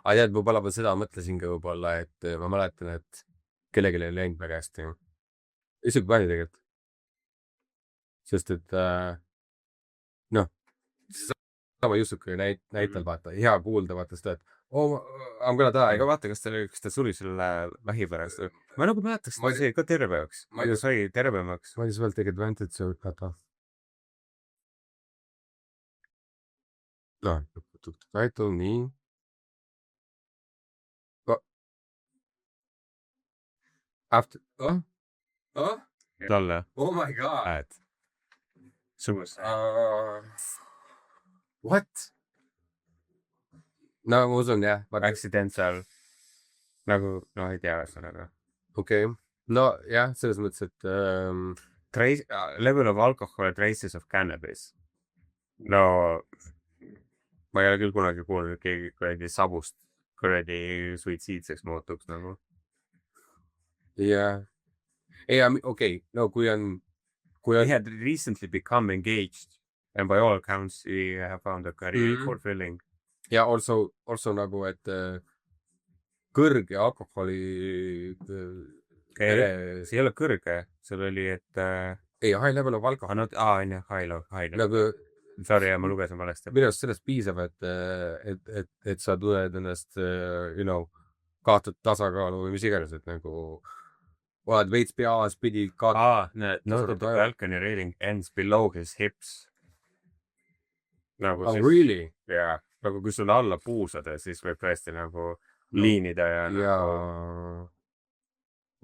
S6: aga tead , võib-olla ma seda mõtlesin ka võib-olla , et ma mäletan , et kellelgi ei läinud väga hästi . isegi palju tegelikult . sest et noh , sama Yusuke näitel vaata , hea kuulda vaata seda , et oh , I m gonna die
S7: aga . vaata , kas ta suri selle vähi pärast või ? ma nagu mäletaks ,
S6: Ma
S7: et ta sai ka tervemaks .
S6: ma ei-
S7: ta sai tervemaks .
S6: Might as well take advantage of that off . noh , title , nii . After ,
S7: talle .
S6: oh my god .
S7: näed . sugus .
S6: What ? no ma usun jah ,
S7: Accidental . nagu , no ei tea , ühesõnaga .
S6: okei . no jah , selles mõttes , et
S7: Level of alcohol , traces of cannabis . no ma ei ole küll kunagi kuulnud , et keegi kuradi sabust kuradi suitsiidseks muutuks nagu .
S6: jah . ei , okei , no kui on ,
S7: He had recently become engaged and by all accounts he have found a career
S6: Mhm.
S7: fulfilling .
S6: ja also nagu , et kõrge alkoholi
S7: see ei ole kõrge , seal oli , et
S6: ei , high level of alcohol
S7: on ju , high .
S6: nagu
S7: Sorry , ma lugesin valesti .
S6: minu arust sellest piisab , et sa tunned ennast , kaotad tasakaalu või mis iganes , et nagu oled veits peas pidi kaotad .
S7: Note of the balcony railing ends below his hips . nagu
S6: Oh
S7: siis ,
S6: really ?
S7: jaa , nagu kui sulle alla puusada , siis võib tõesti nagu liinida ja
S6: ja
S7: nagu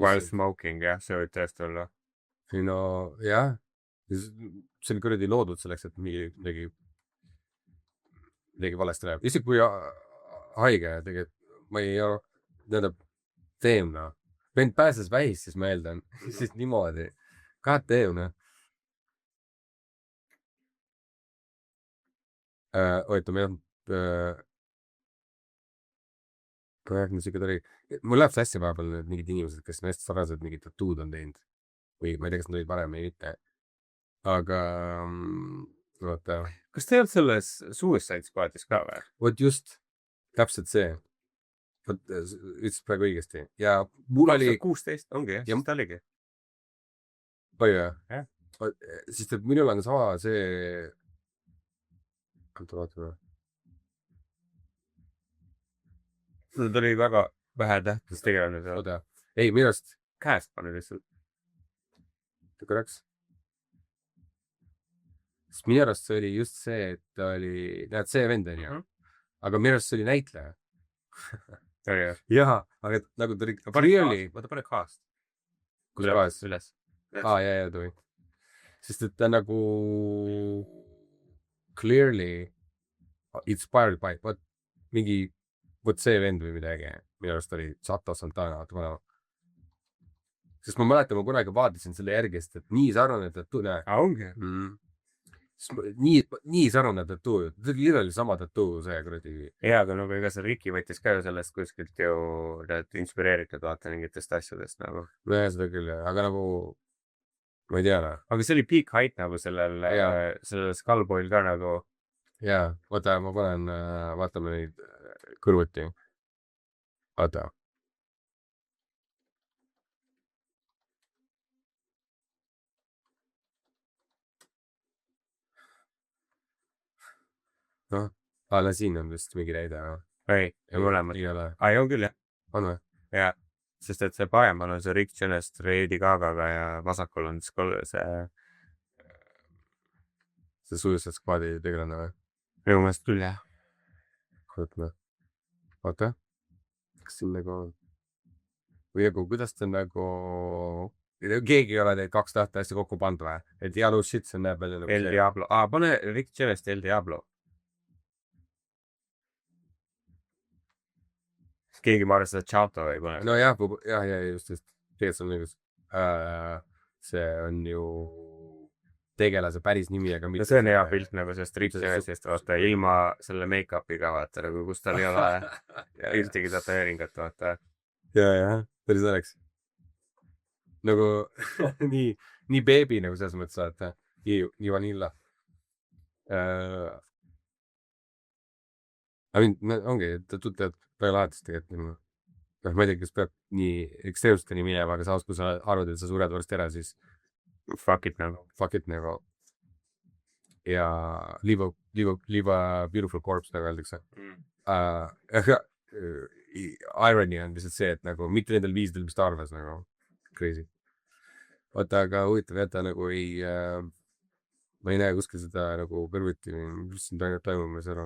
S7: while smoking , jah , see võib tõesti olla .
S6: no jah , see oli kuradi loodud selleks, et midagi valesti läheb. Isegi kui haige tegelikult ma ei tähendab teemna. Vend pääses vähist, siis ma eeldan. Siis niimoodi. God damn, noh. Oota, meil on praegu siuke tari. Mul läheb sassi vahepeal need mingid inimesed, kes on hästi sarnased mingid tatuud on teinud. Või ma ei tea, kas nad olid varem või mitte. Aga vaata.
S7: Kas te ei olnud selles Suicide Squadis ka või?
S6: Vot just. Täpselt see. Vot ütles praegu õigesti. Ja mul oli
S7: 16 ongi jah, siis ta oligi.
S6: palju jah?
S7: Jah.
S6: Sest et minul on sama see vaatame.
S7: Ta oli väga vähe tähtis tegelane seal.
S6: Oota. Ei, minu arust
S7: Käest pani lihtsalt.
S6: korraks. Sest minu arust see oli just see, et ta oli, näed see vend on ju. Aga minu arust see oli näitleja. Jaha, aga nagu ta oli clearly.
S7: Vaata pane kaast.
S6: Kus kaas?
S7: Üles.
S6: Jaa, tuli. Sest et ta nagu clearly inspired by vot see vend või midagi. Minu arust oli Sato Santana. Sest ma mäletan, ma kunagi vaatasin selle järgi, sest et nii sarnane tattoo.
S7: Ongi.
S6: Nii sarnane tattoo. Ta oli sama tattoo see kuradi.
S7: Jaa, aga nagu ega see Ricky võttis ka ju sellest kuskilt ju inspireeritud vaata mingitest asjadest nagu.
S6: Nojah, seda küll, aga nagu ma ei tea.
S7: Aga see oli peak height nagu sellel Skullboil ka nagu.
S6: Jaa, vaata, ma panen, vaatame neid kõrvuti. Vaata. Noh, siin on vist mingi näide.
S7: Ei, mõlemad. Ai, on küll jah.
S6: On või?
S7: Jaa, sest et see paremal on see Rick Jones Lady Gagaga ja vasakul on see
S6: Suicide Squadi tegelane või?
S7: Minu meelest küll jah.
S6: Oota. Kas siin nagu või kuidas ta nagu keegi ei ole neid kaks tahta hästi kokku pannud või? Et Yellow Shit, see näeb välja nagu
S7: El Diablo. Pane Rick Jones El Diablo. Keegi ma arvan seda Chato ei pane.
S6: No jah, just. Tegelikult see on õigus. See on ju tegelase päris nimi, aga
S7: no see on hea pilt nagu sellest Rick Jones'ist, vaata ilma selle make-up'iga, vaata nagu kus tal ei ole ühtegi tatueeringat, vaata.
S6: Jah, päris oleks. Nagu nii beebi nagu selles mõttes, vaata. Nii vanilla. Ongi, ta tuttavad väga lahetist tegelikult. Ma ei tea, kes peab nii ekstreemsusteni minema, aga samas, kui sa arvad, et sa sured varsti ära, siis
S7: fuck it nagu.
S6: Ja leave a beautiful corpse, nagu öeldakse. Irony on lihtsalt see, et nagu mitte nendel viisidel, mis ta arvas, nagu crazy. Vaata, aga huvitav jätta nagu ma ei näe kuskil seda nagu kõrvuti, mis siin toimumas ära.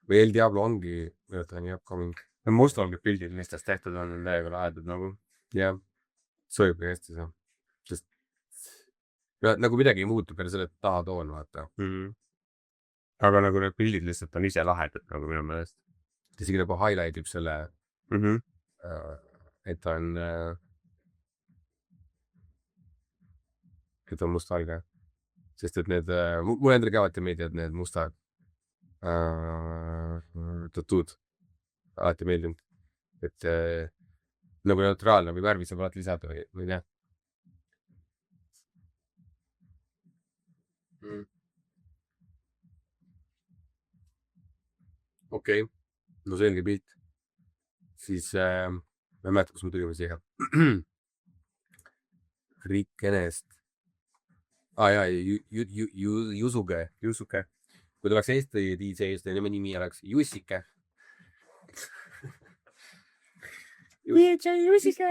S6: Või El Diablo ongi, ta on nii upcoming.
S7: Mustvalged pildid, mis tast tehtud on täiega lahedad nagu.
S6: Jah, soovib ka hästi see. Sest nagu midagi ei muutu peale selle taha toon, vaata.
S7: Aga nagu need pildid lihtsalt on ise lahedad nagu minu meelest.
S6: Isegi nagu highlight ib selle, et ta on mustvalge. Sest et need, mul endal käivad ja meediad need mustad tattoo'd. Alati meeldinud. Et nagu neutraalne või värvi saab alati lisada või ei tea. Okei. No selge pilt. Siis ma ei mäleta, kus me tulime siia. Rick Enest. Jaa, Jusuke. Kui ta oleks Eesti DJ-st ja nime nimi oleks Jussike. DJ Jussike!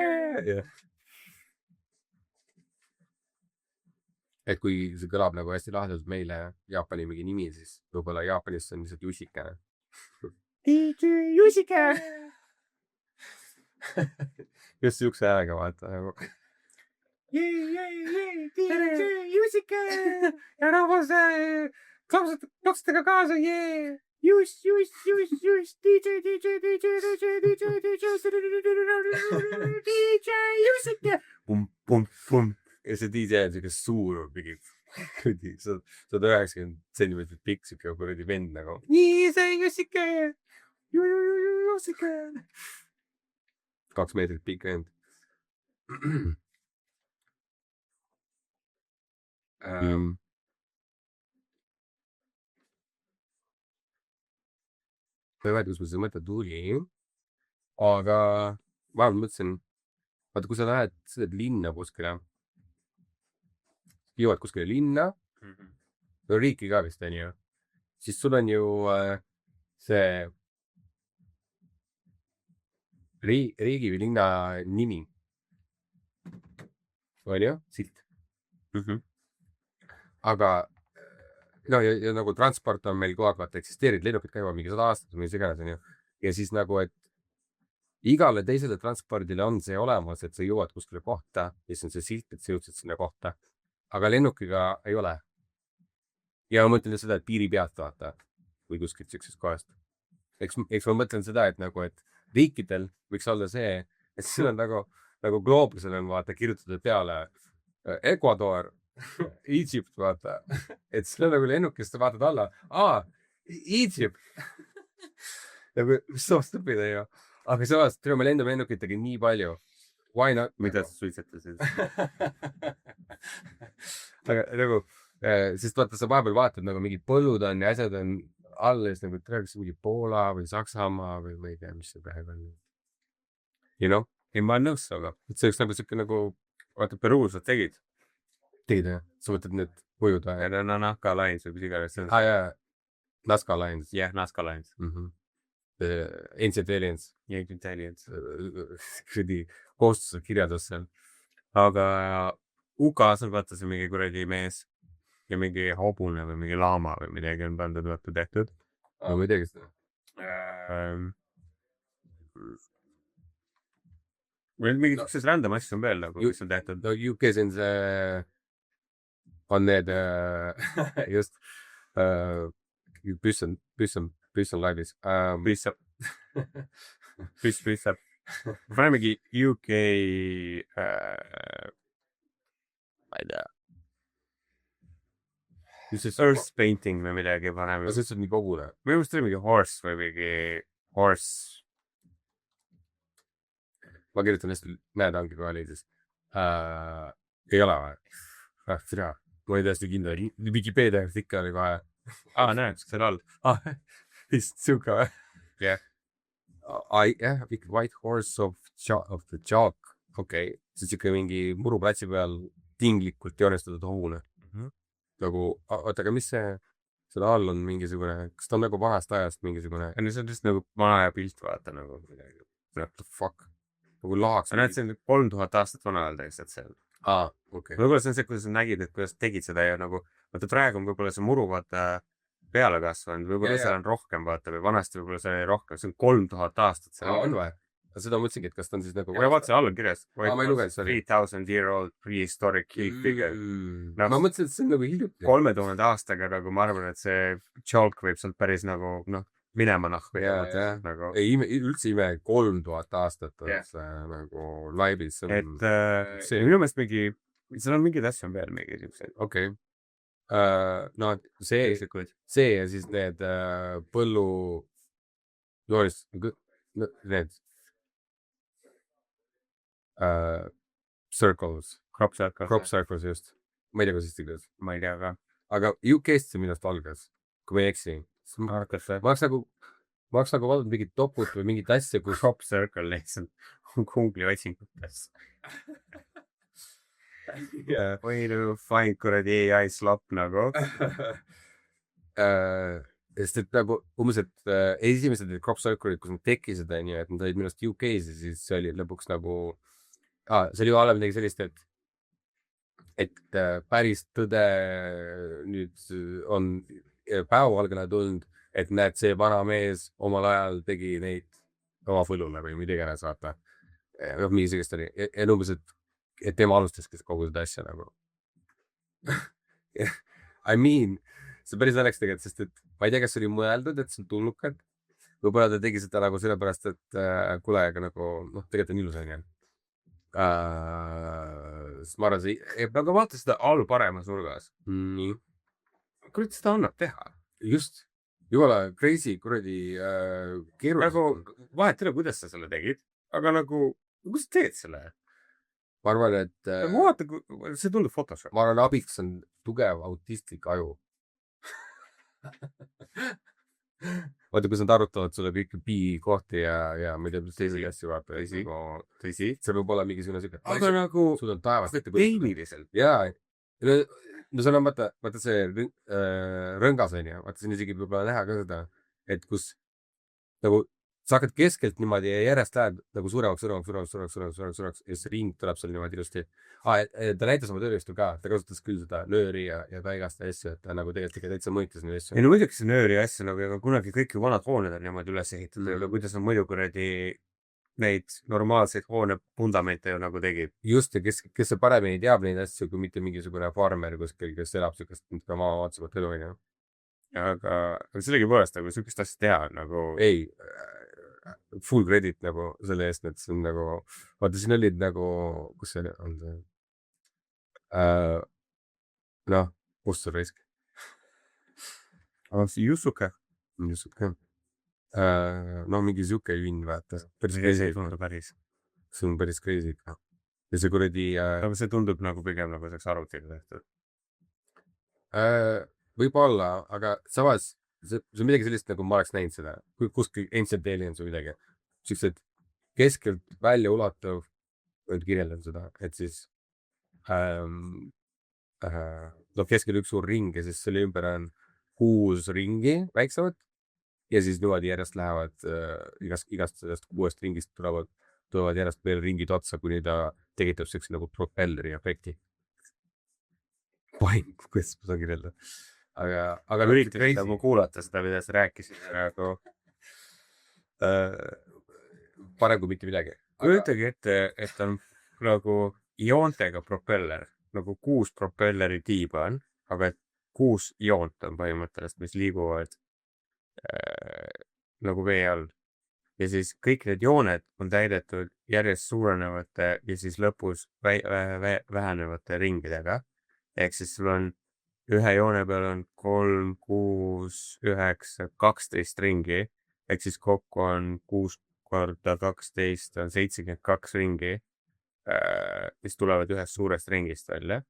S6: Et kui see kõlab nagu hästi lahedalt meile Jaapani mingi nimi, siis võib-olla Jaapanis on lihtsalt Jussike. DJ Jussike! Just siukse häälega vaata nagu.
S7: DJ Jussike ja rahvas klapsatega kaasa, Juss, DJ Jussike. Pumm.
S6: ja see DJ on siuke suur, mingi 190 sentimeetrit pikk, siuke kuradi vend nagu.
S7: DJ Jussike. Jussike.
S6: 2 meetrit pikk vend. ma ei mäleta, kus mul see mõte tuli, aga vahepeal mõtlesin, vaata, kui sa lähed linna kuskile, jõuad kuskile linna, riiki ka vist on ju, siis sul on ju see riigi või linna nimi. On ju? Silt. Aga no ja nagu transport on meil kogu aeg vaata eksisteerinud, lennukid käivad mingi 100 aastat või mis iganes on ju. Ja siis nagu, et igale teisele transpordile on see olemas, et sa jõuad kuskile kohta ja siis on see silt, et sa jõudsid sinna kohta. Aga lennukiga ei ole. Ja ma mõtlen seda, et piiri pealt vaata või kuskilt siuksest kohast. Eks ma mõtlen seda, et nagu, et riikidel võiks olla see, et seal on nagu gloobusel on vaata kirjutatud peale Ecuador, Egypt, vaata. Et see on nagu lennukist, vaatad alla. Egypt. Nagu, mis soo stupid ei ju. Aga samas, me lendame lennukitega nii palju. Why not?
S7: Mida sa suitsetasid?
S6: Aga nagu, sest vaata, sa vahepeal vaatad nagu mingid põllud on ja asjad on all ja siis nagu tõenäoliselt mingi Poola või Saksamaa või ma ei tea, mis see päev on. You know?
S7: Ei, ma olen nõus aga.
S6: See oleks nagu siuke nagu...
S7: Vaata, Peruus nad tegid.
S6: Tegid, jah? Sa võtad need võjud või?
S7: Ja Nazca Lines või mis iganes.
S6: Jaa. Nazca Lines.
S7: Jah, Nazca Lines.
S6: Ancient Aliens.
S7: Ancient Aliens.
S6: Koostuse kirjadus seal.
S7: Aga UK-s on vaata see mingi kuradi mees ja mingi hobune või mingi laama või midagi on pandud vaata tehtud.
S6: Ma ei teagi seda.
S7: Või mingi sellised random asju on veel nagu, mis on tehtud.
S6: No UK-s on see, on need just püss on laivis.
S7: Püssab. Ma panen mingi UK ma ei tea. Earth painting või midagi paneme.
S6: Aga see on nii kogune.
S7: Minu arust oli mingi horse või mingi horse.
S6: Ma kirjutan hästi näetangi kohe siis. Ei ole või? Tere. Ma ei täiesti kindel. Wikipedia ikka oli kohe.
S7: Näed, seal all.
S6: Vist siuke või?
S7: Jah.
S6: Jah, White Horse of the Chalk. Okei. See on siuke mingi muruplatsi peal tinglikult joonistatud hobune. Nagu, oota, aga mis selle all on mingisugune, kas ta on nagu vanast ajast mingisugune?
S7: Ja see on just nagu vana ja pilt vaata nagu midagi.
S6: What the fuck? Nagu lahaks.
S7: Näed, see on 3000 aastat vana öelda lihtsalt seal.
S6: Okay.
S7: Võib-olla see on see, kuidas sa nägid, et kuidas tegid seda ja nagu, vaata praegu on võib-olla see muru vaata peale kasvanud, võib-olla seal on rohkem vaata või vanasti võib-olla seal oli rohkem, see on 3000 aastat.
S6: On või? Seda mõtlesingi, et kas ta on siis nagu...
S7: Ja vaata see all on kirjas.
S6: Ma ei lugenud, sorry.
S7: 3000 year old prehistoric hill figure.
S6: Ma mõtlesin, et see on nagu hiljuti.
S7: 3000 aastaga nagu ma arvan, et see chalk võib sealt päris nagu, minema nahku.
S6: Nagu... Ei, üldse ime 3000 aastat on see nagu laibis.
S7: Et minu meelest mingi, seal on mingid asju on veel mingi siukseid.
S6: Okei. No see ja siis need põllu joonist, need circles. Crop circles just. Ma ei tea, kuidas eesti keeles.
S7: Ma ei tea ka.
S6: Aga UK-st see minust algas, kui ma ei eksi. Ma oleks nagu vaadanud mingit toput või mingit asja, kus...
S7: Crop circle lihtsalt Google'i otsingutes. Way to find kuradi AI slop nagu.
S6: Sest et nagu umbes, et esimesed crop circle'id, kus nad tekkisid, et nad olid minust UK-s ja siis see oli lõpuks nagu... see oli ju alla midagi sellist, et päris tõde nüüd on päevavalgele tulnud, et näed, see vana mees omal ajal tegi neid oma põllule või mida iganes, vaata. Mingi sellist oli. Ja umbes, et tema alustaski kogu seda asja nagu I mean, see päris naljakas tegelikult, sest et ma ei tea, kas see oli mõeldud, et see on tulnukad. Võib-olla ta tegi seda nagu sellepärast, et kuule, aga nagu, noh, tegelikult on ilus onju. Sest ma arvan, aga vaata seda all paremas nurgas. Nii. Kurat, seda annab teha. Just. Jumala crazy, kuradi keeruline.
S7: Nagu, vahet ei ole, kuidas sa selle tegid, aga nagu, kus sa teed selle?
S6: Ma arvan, et
S7: Nagu vaata, see tundub Photoshop.
S6: ma arvan, abiks on tugev autistlik aju. Vaata, kus nad arutavad sulle kõiki kohti ja ma ei tea, mis teisi asju vaata.
S7: Tõsi.
S6: See võib olla mingisugune siuke.
S7: Aga nagu
S6: sul on taevast ette
S7: tehniliselt.
S6: jaa. No see on, vaata see rõngas on ju, vaata siin isegi võib-olla näha ka seda, et kus nagu sa hakkad keskelt niimoodi ja järjest lähed nagu suuremaks ja see ring tuleb seal niimoodi ilusti. Ta näitas oma tööriistu ka, ta kasutas küll seda nööri ja ka igast asju, et ta nagu tegelikult täitsa mõõtis neid asju.
S7: ei no muidugi see nööri asja nagu, aga kunagi kõik ju vanad hooned on niimoodi üles ehitatud, aga kuidas on muidu kuradi neid normaalseid hoone vundamente ju nagu tegid.
S6: Just, ja kes see paremini teab neid asju, kui mitte mingisugune farmer kuskil, kes elab siukest maaotsamat elu, onju.
S7: Aga sellegipoolest nagu siukest asja teha nagu.
S6: Ei, full credit nagu selle eest, et see on nagu, vaata siin olid nagu, kus see on see, noh, kust see risk?
S7: Jussuke.
S6: No mingi siuke jünn, vaata.
S7: See ei tundu päris.
S6: See on päris crazy. Ja see kuradi...
S7: Aga see tundub nagu pigem nagu saaks arvutiga tehtud.
S6: Võib-olla, aga samas see on midagi sellist, nagu ma oleks näinud seda. Kuskil Ancient Aliens või midagi. Siuksed keskelt välja ulatav, kirjeldan seda, et siis keskel üks suur ring ja siis selle ümber on 6 ringi väiksemad. Ja siis niimoodi järjest lähevad, igast sellest 6 ringist tulevad järjest veel ringid otsa, kuni ta tekitab siukse nagu propelleri efekti. Pain, kuidas ma saan kirjelda. Aga
S7: üritasid nagu kuulata seda, mida sa rääkisid, nagu
S6: parem kui mitte midagi.
S7: Kujutage ette, et on nagu joontega propeller, nagu 6 propelleri tiiba on, aga 6 joont on põhimõtteliselt, mis liiguvad nagu vee all. Ja siis kõik need jooned on täidetud järjest suurenevate ja siis lõpus vähenevate ringidega. Ehk siis sul on ühe joone peal on 3, 6, 9, 12 ringi. Ehk siis kokku on 6 korda 12 on 72 ringi, mis tulevad ühest suurest ringist välja.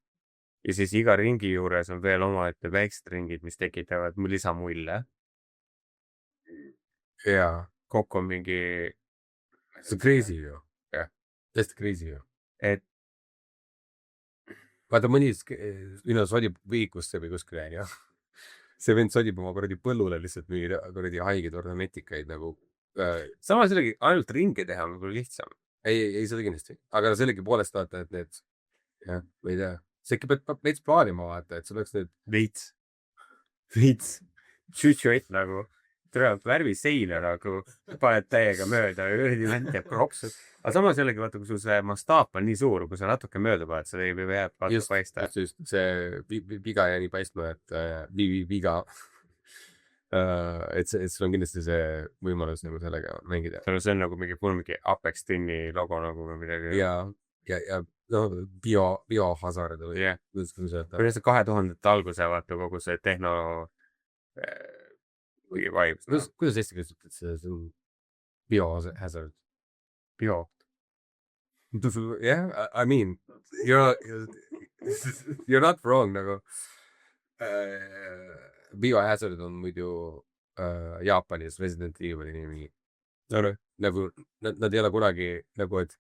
S7: Ja siis iga ringi juures on veel omaette väiksed ringid, mis tekitavad lisamulle.
S6: Jaa.
S7: Kokku on mingi...
S6: See on crazy ju. Jah. Täiesti crazy ju.
S7: Et
S6: vaata mõni sodib viikusse või kuskile, jah. See vend sodib oma kuradi põllule lihtsalt mingi kuradi haigeid ornamentikaid nagu...
S7: Samas jällegi ainult ringi teha on küll lihtsam.
S6: Ei seda kindlasti. Aga sellegi poolest vaata, et need... Jah, ma ei tea. See ikka peab neits plaanima vaata, et see oleks need...
S7: Veits. Tšütšüet nagu... Tuleb värvi seina nagu, paned täiega mööda ja üridi vend teeb kropsud. Aga samas jällegi vaata, kui sul see mastaap on nii suur, kui sa natuke mööda paned, seda ei jääb vaata paista.
S6: Just, see viga jäi nii paistma, et viga. Et sul on kindlasti see võimalus nagu sellega mängida.
S7: See on nagu mingi Apex Twin'i logo nagu või midagi.
S6: Ja no, biohazard või kuidas see öelda.
S7: Või see 2000 alguse vaata kogu see tehno...
S6: Kuidas eesti keeles ütled, see on biohazard?
S7: Bio?
S6: Yeah, I mean, you're not wrong nagu. Biohazard on muidu Jaapanis Resident Evil'i nimi. Nagu, nad ei ole kunagi nagu, et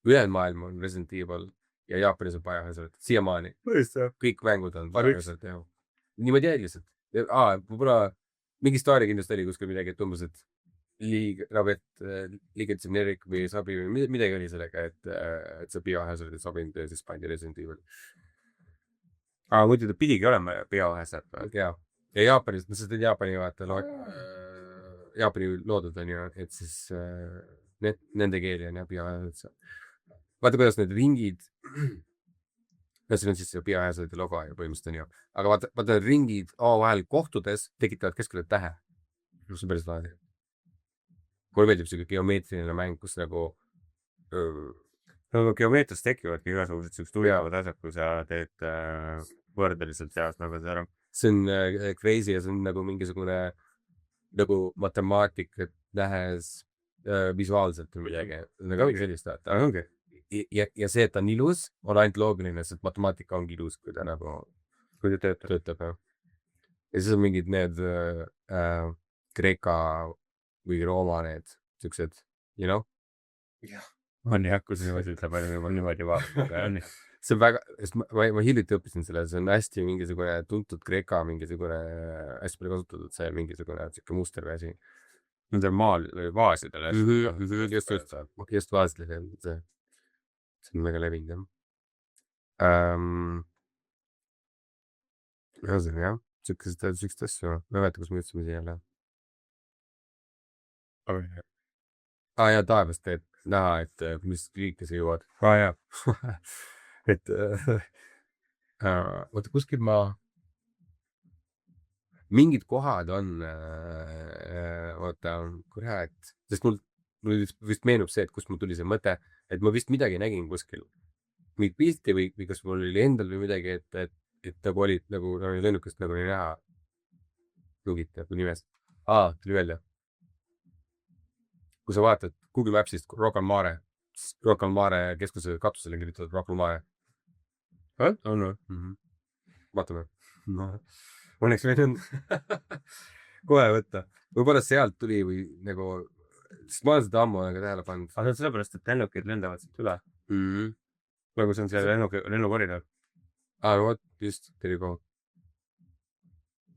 S6: ülejäänud maailm on Resident Evil ja Jaapanis on Biohazard. Siiamaani. Kõik mängud on Biohazard, jah. Niimoodi jäi lihtsalt. Võib-olla mingi story kindlasti oli kuskil midagi, et umbes, et liiga generic või sabi või midagi oli sellega, et see biohazard ei sobinud ja siis pandi Resident Evil.
S7: Muidu ta pidigi olema biohazard.
S6: Ja Jaapanis, sest et Jaapani loodud on ju, et siis nende keeli on ja biohazard. vaata, kuidas need ringid, siin on siis see Biohazardi logo ja põhimõtteliselt on ju, aga vaata need ringid omavahel kohtudes tekitavad keskele tähe. See on päris lahe. Mulle meeldib siuke geomeetriline mäng, kus nagu
S7: no geomeetrias tekivadki igasugused siuksed huvitavad asjad, kui sa teed võrdeliselt heas nagu see ära.
S6: see on crazy ja see on nagu mingisugune nagu matemaatik, et nähes visuaalselt või midagi. Nagu mingi sellist vaata.
S7: ongi.
S6: Ja see, et ta on ilus, on ainult loogiline, sest matemaatika ongi ilus, kui ta nagu
S7: kui ta
S6: töötab. Ja siis on mingid need Kreeka või Rooma need siuksed, you know?
S7: on jah, kui see niimoodi ütleb, niimoodi vaatama.
S6: See on väga, sest ma hiljuti õppisin selle, see on hästi mingisugune tuntud Kreeka, mingisugune hästi palju kasutatud see mingisugune siuke muster või asi.
S7: Nendel maal või vaasidel.
S6: Just vaasidel, see on väga levinud, jah. Ühesõnaga, jah, siukest asju. Ma ei mäleta, kus me ütlesime siia jälle. Ja taevast teed näha, et mis liike sa jõuad.
S7: Jah.
S6: Et oota, kuskil mingid kohad on oota, kurat, sest mul vist meenub see, et kust mul tuli see mõte, et ma vist midagi nägin kuskil mingit pilti või kas mul oli endal või midagi, et nagu olid nagu lennukest nagu oli näha lugit nagu nimes. Tuli välja. Kui sa vaatad Google Mapsist Rocca al Mare keskuse katusele kirjutatud Rocca al Mare.
S7: On või?
S6: Vaatame. Õnneks meil on kohe võtta. Võib-olla sealt tuli või nagu, sest ma olen seda ammu tähele pannud.
S7: Aga see on sellepärast, et lennukid lendavad siit üle. Nagu see on seal lennukoridor.
S6: Vot, just, tervikohut.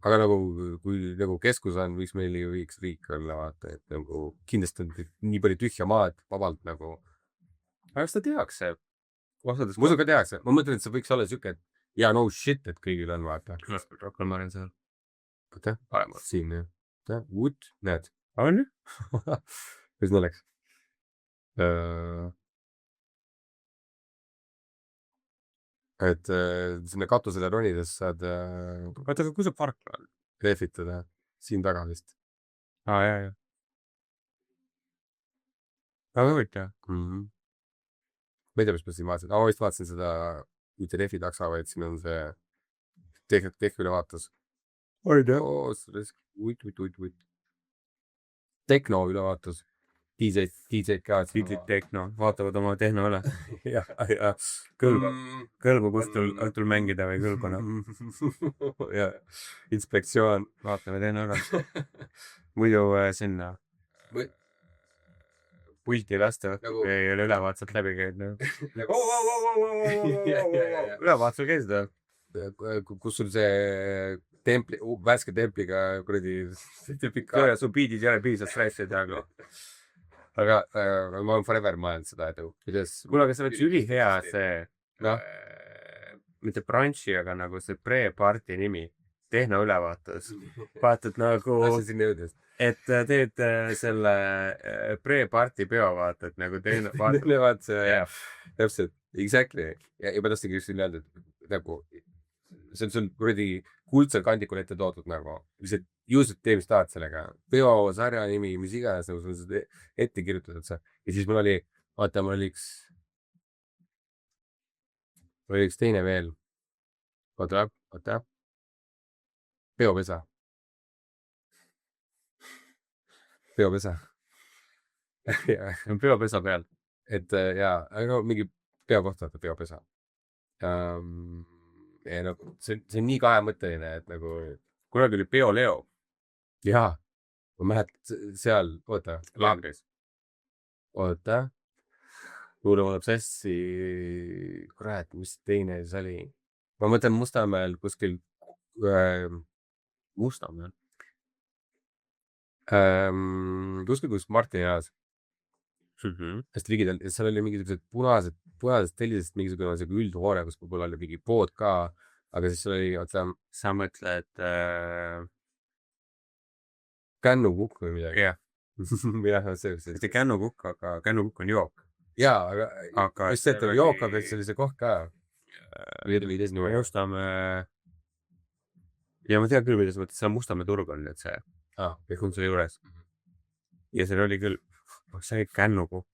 S6: Aga nagu, kui nagu keskus on, võiks meil ju võiks riik olla, vaata, et nagu kindlasti on nii palju tühja maad vabalt nagu.
S7: Aga kas ta tehakse?
S6: Ma usun ka tehakse. Ma mõtlen, et see võiks olla siuke, et ja no shit, et kõigil on, vaata.
S7: Rocca al Mare on seal.
S6: Võta, siin, jah. Wood, näed.
S7: On ju?
S6: Mis naleks? Et sinna katusele ronides saad
S7: Vaata, aga kui see park on?
S6: lehvitada siin taga vist.
S7: Jah. Väga huvitav.
S6: Ma ei tea, mis ma siin vaatasin. Ma vist vaatasin seda mitte Refi taksa, vaid siin on see tehk ülevaatus. Uit. Tekno ülevaatus. DJ ka.
S7: DJ Tekno, vaatavad oma tehno üle.
S6: Ja.
S7: Kõlbu kustul õhtul mängida või kõlbuna.
S6: Ja, inspektsioon.
S7: Vaatame tehno üle. Muidu sinna pulti lasta ei ole ülevaatused läbi käinud. Ülevaatusel käisid või?
S6: Kus sul see värske templiga kuradi
S7: su biidid ei ole piisavalt stressid jagu.
S6: aga ma olen forever mõelnud seda, et kuidas
S7: kuule, aga see oleks ülihea see mitte branchi, aga nagu see pre-party nimi tehno ülevaatus. Vaatad nagu et teed selle pre-party peo, vaatad nagu tehno
S6: ülevaatus ja täpselt, exactly. Ja ma tahtsingi just siin öelda, et nagu see on sul kuradi kuldsel kandikul ette toodud nagu, lihtsalt juhused tee, mis tahad sellega. Peo, sarja nimi, mis iganes, nagu sul on seda ette kirjutatud sa. Ja siis mul oli, vaata, mul oli üks teine veel. Oota. Peopesa.
S7: Peopesa peal.
S6: Et jaa, aga mingi peo kohta, peopesa. Ja nagu, see on nii kahemõtteline, et nagu
S7: kunagi oli Peo Leo.
S6: Jaa, ma mäletan seal, oota.
S7: Laagris.
S6: Oota. Mulle tuleb sassi, kurat, mis teine see oli. Ma mõtlen Mustamäel kuskil,
S7: Mustamäel.
S6: Kuskil kus Martini ajas. Hästi ligidel, ja seal oli mingisugused punased tellisest mingisugune üldhoore, kus võib-olla oli mingi pood ka, aga siis seal oli, oota,
S7: sa mõtled
S6: kännukukk või midagi.
S7: jah,
S6: Jah, see.
S7: mitte kännukukk, aga kännukukk on jook.
S6: jaa, aga
S7: Aga
S6: just see, et
S7: seal
S6: Joka
S7: oli-
S6: peaks sellise koht ka. või Disney
S7: Mustamäe. ja ma tean küll, kuidas mõtled, seal Mustamäe turg on nüüd see Pehkunse juures. ja seal oli küll, see oli kännukukk.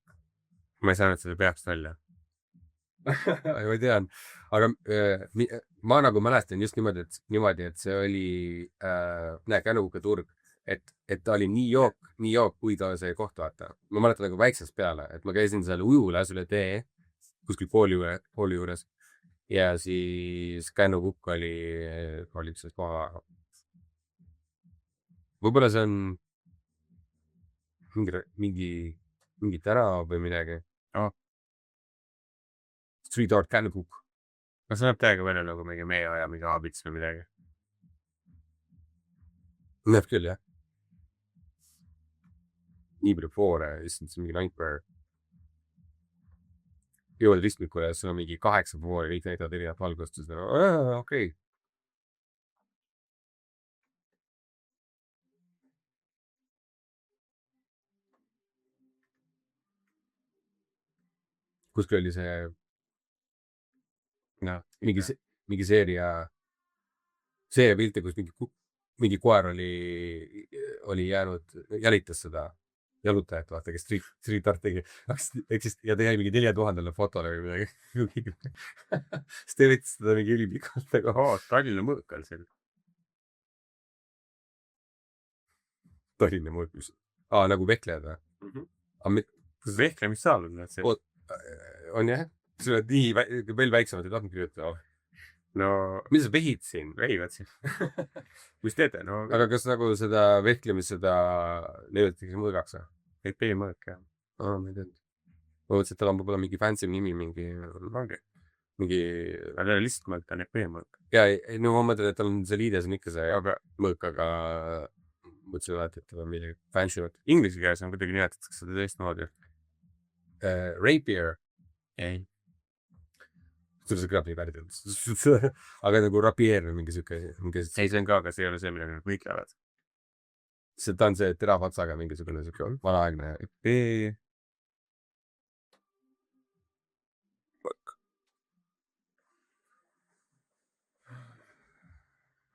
S7: ma ei saanud seda peast välja.
S6: ma tean, aga ma nagu mäletan just niimoodi, et see oli Känukuke turg, et ta oli nii jook, kui ta see koht, vaata. ma mäletan nagu väiksest peale, et ma käisin seal ujulas üle tee, kuskil kooli juures ja siis Kännukukk oli üks koha. võib-olla see on mingi tänav või midagi. Street Art Kännukukk.
S7: kas see näeb täiega välja nagu mingi meie aja mingi abits või midagi?
S6: näeb küll, jah. nii palju foore, issand, see on mingi nightmare. jõuad ristmikule ja sul on mingi 8 foori, kõik näitavad erinevat valgust. okei. kuskil oli see mingi seeriapilte, kus mingi koer oli jäänud, jälitas seda jalutajat, vaata, kes Street Art tegi. ja ta jäi mingi 4000 fotole või midagi. siis ta võttis seda mingi ülipikalt nagu.
S7: Tallinna mõõkal seal.
S6: Tallinna mõõkal. nagu vehklejad või?
S7: Vehklemissaal on nad seal.
S6: on jah? sa oled nii veel väiksemad, ei tahtnud kirjutada.
S7: no,
S6: mida sa vehid siin?
S7: vehivad siin. mis teete? no,
S6: aga kas nagu seda vehklemist, seda leiutatakse mõõgaks või?
S7: EP-mõõk, jah.
S6: ma ei teadnud. ma mõtlesin, et tal on võib-olla mingi fancy nimi, mingi.
S7: aga lihtsalt mõõk, ta on EP-mõõk.
S6: ja, no ma mõtlen, et tal on see liides on ikka see mõõk, aga mõtlesin alati, et tal on midagi fancy.
S7: Inglise keeles on kuidagi nimetatakse seda teistmoodi.
S6: Rapier.
S7: ei.
S6: see kõlab nii värdjalt. aga nagu rapier või mingi siuke.
S7: ei, see on ka, aga see ei ole see, millega nad võitlevad.
S6: ta on see terava otsaga mingisugune siuke vanaaegne.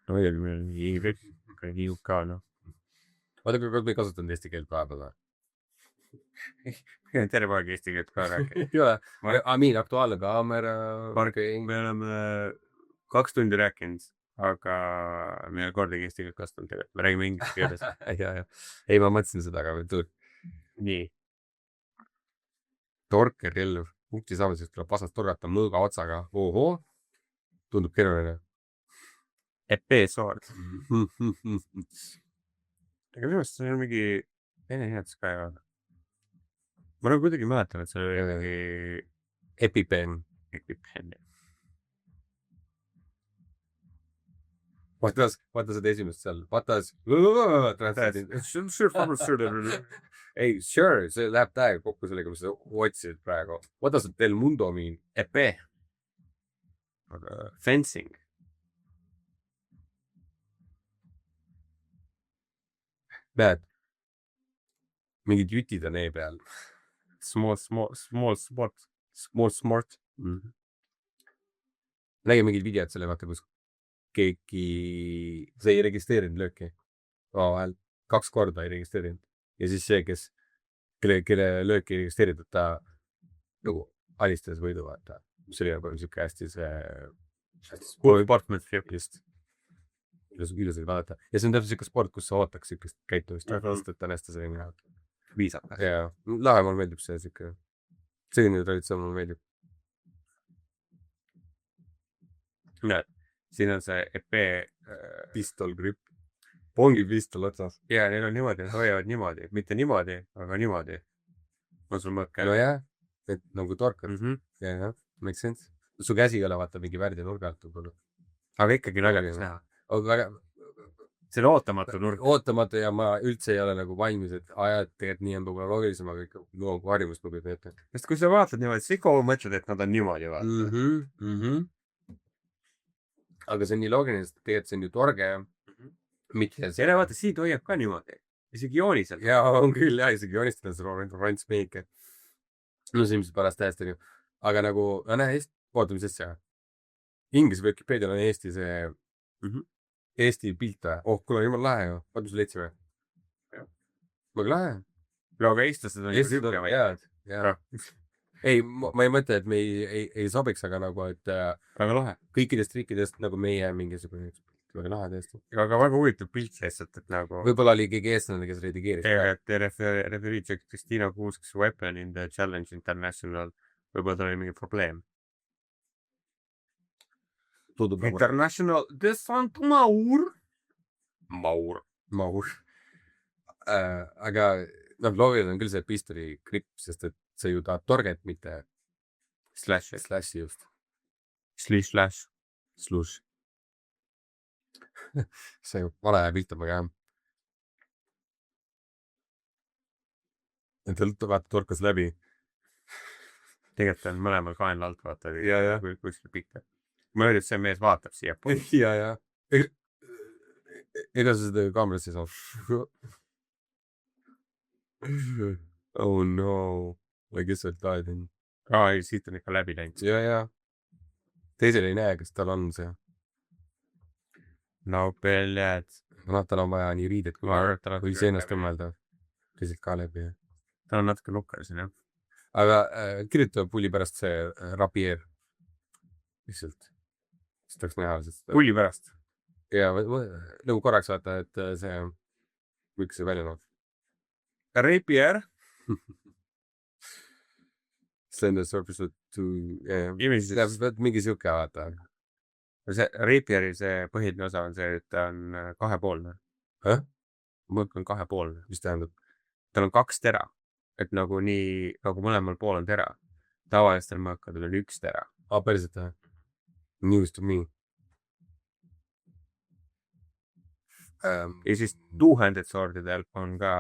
S7: no ei, mingi UK, noh.
S6: vaata, kui me ei kasutanud eesti keelt vahepeal või?
S7: terve aeg eesti keelt ka rääkida.
S6: ei ole. Amin, Aktuaalne Kaamera.
S7: me oleme 2 tundi rääkinud, aga me ei ole kordagi eesti keelt kasutanud tegelikult. me räägime inglise keeles.
S6: ei, ma mõtlesin seda, aga veel
S7: nii.
S6: Torker relv. punkti saamiseks tuleb vastas torgata mõõga otsaga. ohoo. tundub keeruline.
S7: EP-soord. aga minu arust see on mingi teine nimetus ka ei ole. ma nagu kuidagi mäletan, et see oli mingi
S6: Epipen. vaata seda esimest seal. ei, sure, see läheb täiega kokku sellega, mis sa otsisid praegu. What does Del Mundo mean?
S7: EP. Fencing.
S6: näed, mingid jutid on e peal.
S7: Small sport.
S6: nägin mingid videod selle vaata, kus keegi, see ei registreerinud lööki. vahel 2 korda ei registreerinud. ja siis see, kelle lööki ei registreeritud, ta nagu alistas võidu, vaata. see oli nagu siuke hästi see.
S7: Sportmanship.
S6: just. ilusaid vaadata. ja see on täpselt siuke sport, kus sa ootaks siukest käitumist. et ta nästa selline
S7: viisakas.
S6: ja lahe, mulle meeldib see siuke. selline traditsioon mulle meeldib.
S7: näed, siin on see EP
S6: pistol grip. ongi pistol otsas.
S7: ja neil on niimoodi, nad hoiavad niimoodi, mitte niimoodi, aga niimoodi. on sul mõõk?
S6: nojah, et nagu torkad. jah, makes sense. su käsi ei ole vaata mingi värdi nurga alt võib-olla.
S7: aga ikkagi naljakas näha.
S6: väga
S7: see on ootamatu nurk.
S6: ootamatu ja ma üldse ei ole nagu valmis, et tegelikult nii on võib-olla loogilisem, aga ikka loogu harjumust ma kujutan ette.
S7: sest kui sa vaatad niimoodi, siis ikka mõtled, et nad on niimoodi vaata.
S6: aga see on nii loogiline, sest tegelikult see on ju torge. mitte see.
S7: ja vaata, siit hoiab ka niimoodi. isegi joonisel.
S6: ja on küll jah, isegi joonistada see Rants Meike. no see ilmselt paras täiesti onju. Aga nagu, näe, oota, mis asja. Inglise Vikipeedial on Eesti see Eesti pilt või? Oh, kuule, jumal lahe ju. Vaata, mis leitsime. Väga lahe.
S7: no aga eestlased on
S6: Eestlased on head. Ei, ma ei mõtle, et me ei sobiks, aga nagu, et
S7: väga lahe.
S6: kõikidest riikidest nagu meie mingisugune väga lahe tõesti.
S7: aga väga huvitav pilt lihtsalt, et nagu
S6: Võib-olla oli keegi eestlane, kes redigeeris.
S7: et referee check Kristina Kuusk's weapon in the challenge international. Võib-olla tal oli mingi probleem.
S6: Tundub nagu
S7: International Descent Maur.
S6: Maur. Aga noh, loovinud on küll see pistoli gripp, sest et sa ju tahad torget, mitte slash'i just.
S7: Slash.
S6: Slush. see vale pilt on väga hea. Et ta vaata torkas läbi.
S7: Tegelikult on mõlemal kaenla alt vaata.
S6: Ja.
S7: Kuskil pikk. Ma öeldi, et see mees vaatab siia.
S6: ja. Ega sa seda kaamerasse ei saa. Oh no. Või kes sealt taedin?
S7: Ei, siit on ikka läbi läinud.
S6: Ja. Teisel ei näe, kas tal on see.
S7: No peljed.
S6: Noh, tal on vaja nii riidet kui seenast tõmmelda. Teiselt ka läbi.
S7: Ta on natuke lukkar siin, jah.
S6: Aga kirjutab pulli pärast see rapier. Lihtsalt. Siis tahaks näha.
S7: Pulli pärast.
S6: Ja nagu korraks vaata, et see võiks see välja näha.
S7: Rapier.
S6: Send a surface to... mingi siuke vaata.
S7: See Rapieri see põhiline osa on see, et ta on kahepoolne. Mõõk on kahepoolne.
S6: Mis tähendab?
S7: Tal on 2 tera. Et nagu nii, nagu mõlemal pool on tera. Tavalistel mõõkadel on 1 tera.
S6: Päriselt jah? News to me.
S7: Ja siis two-handed swordidel on ka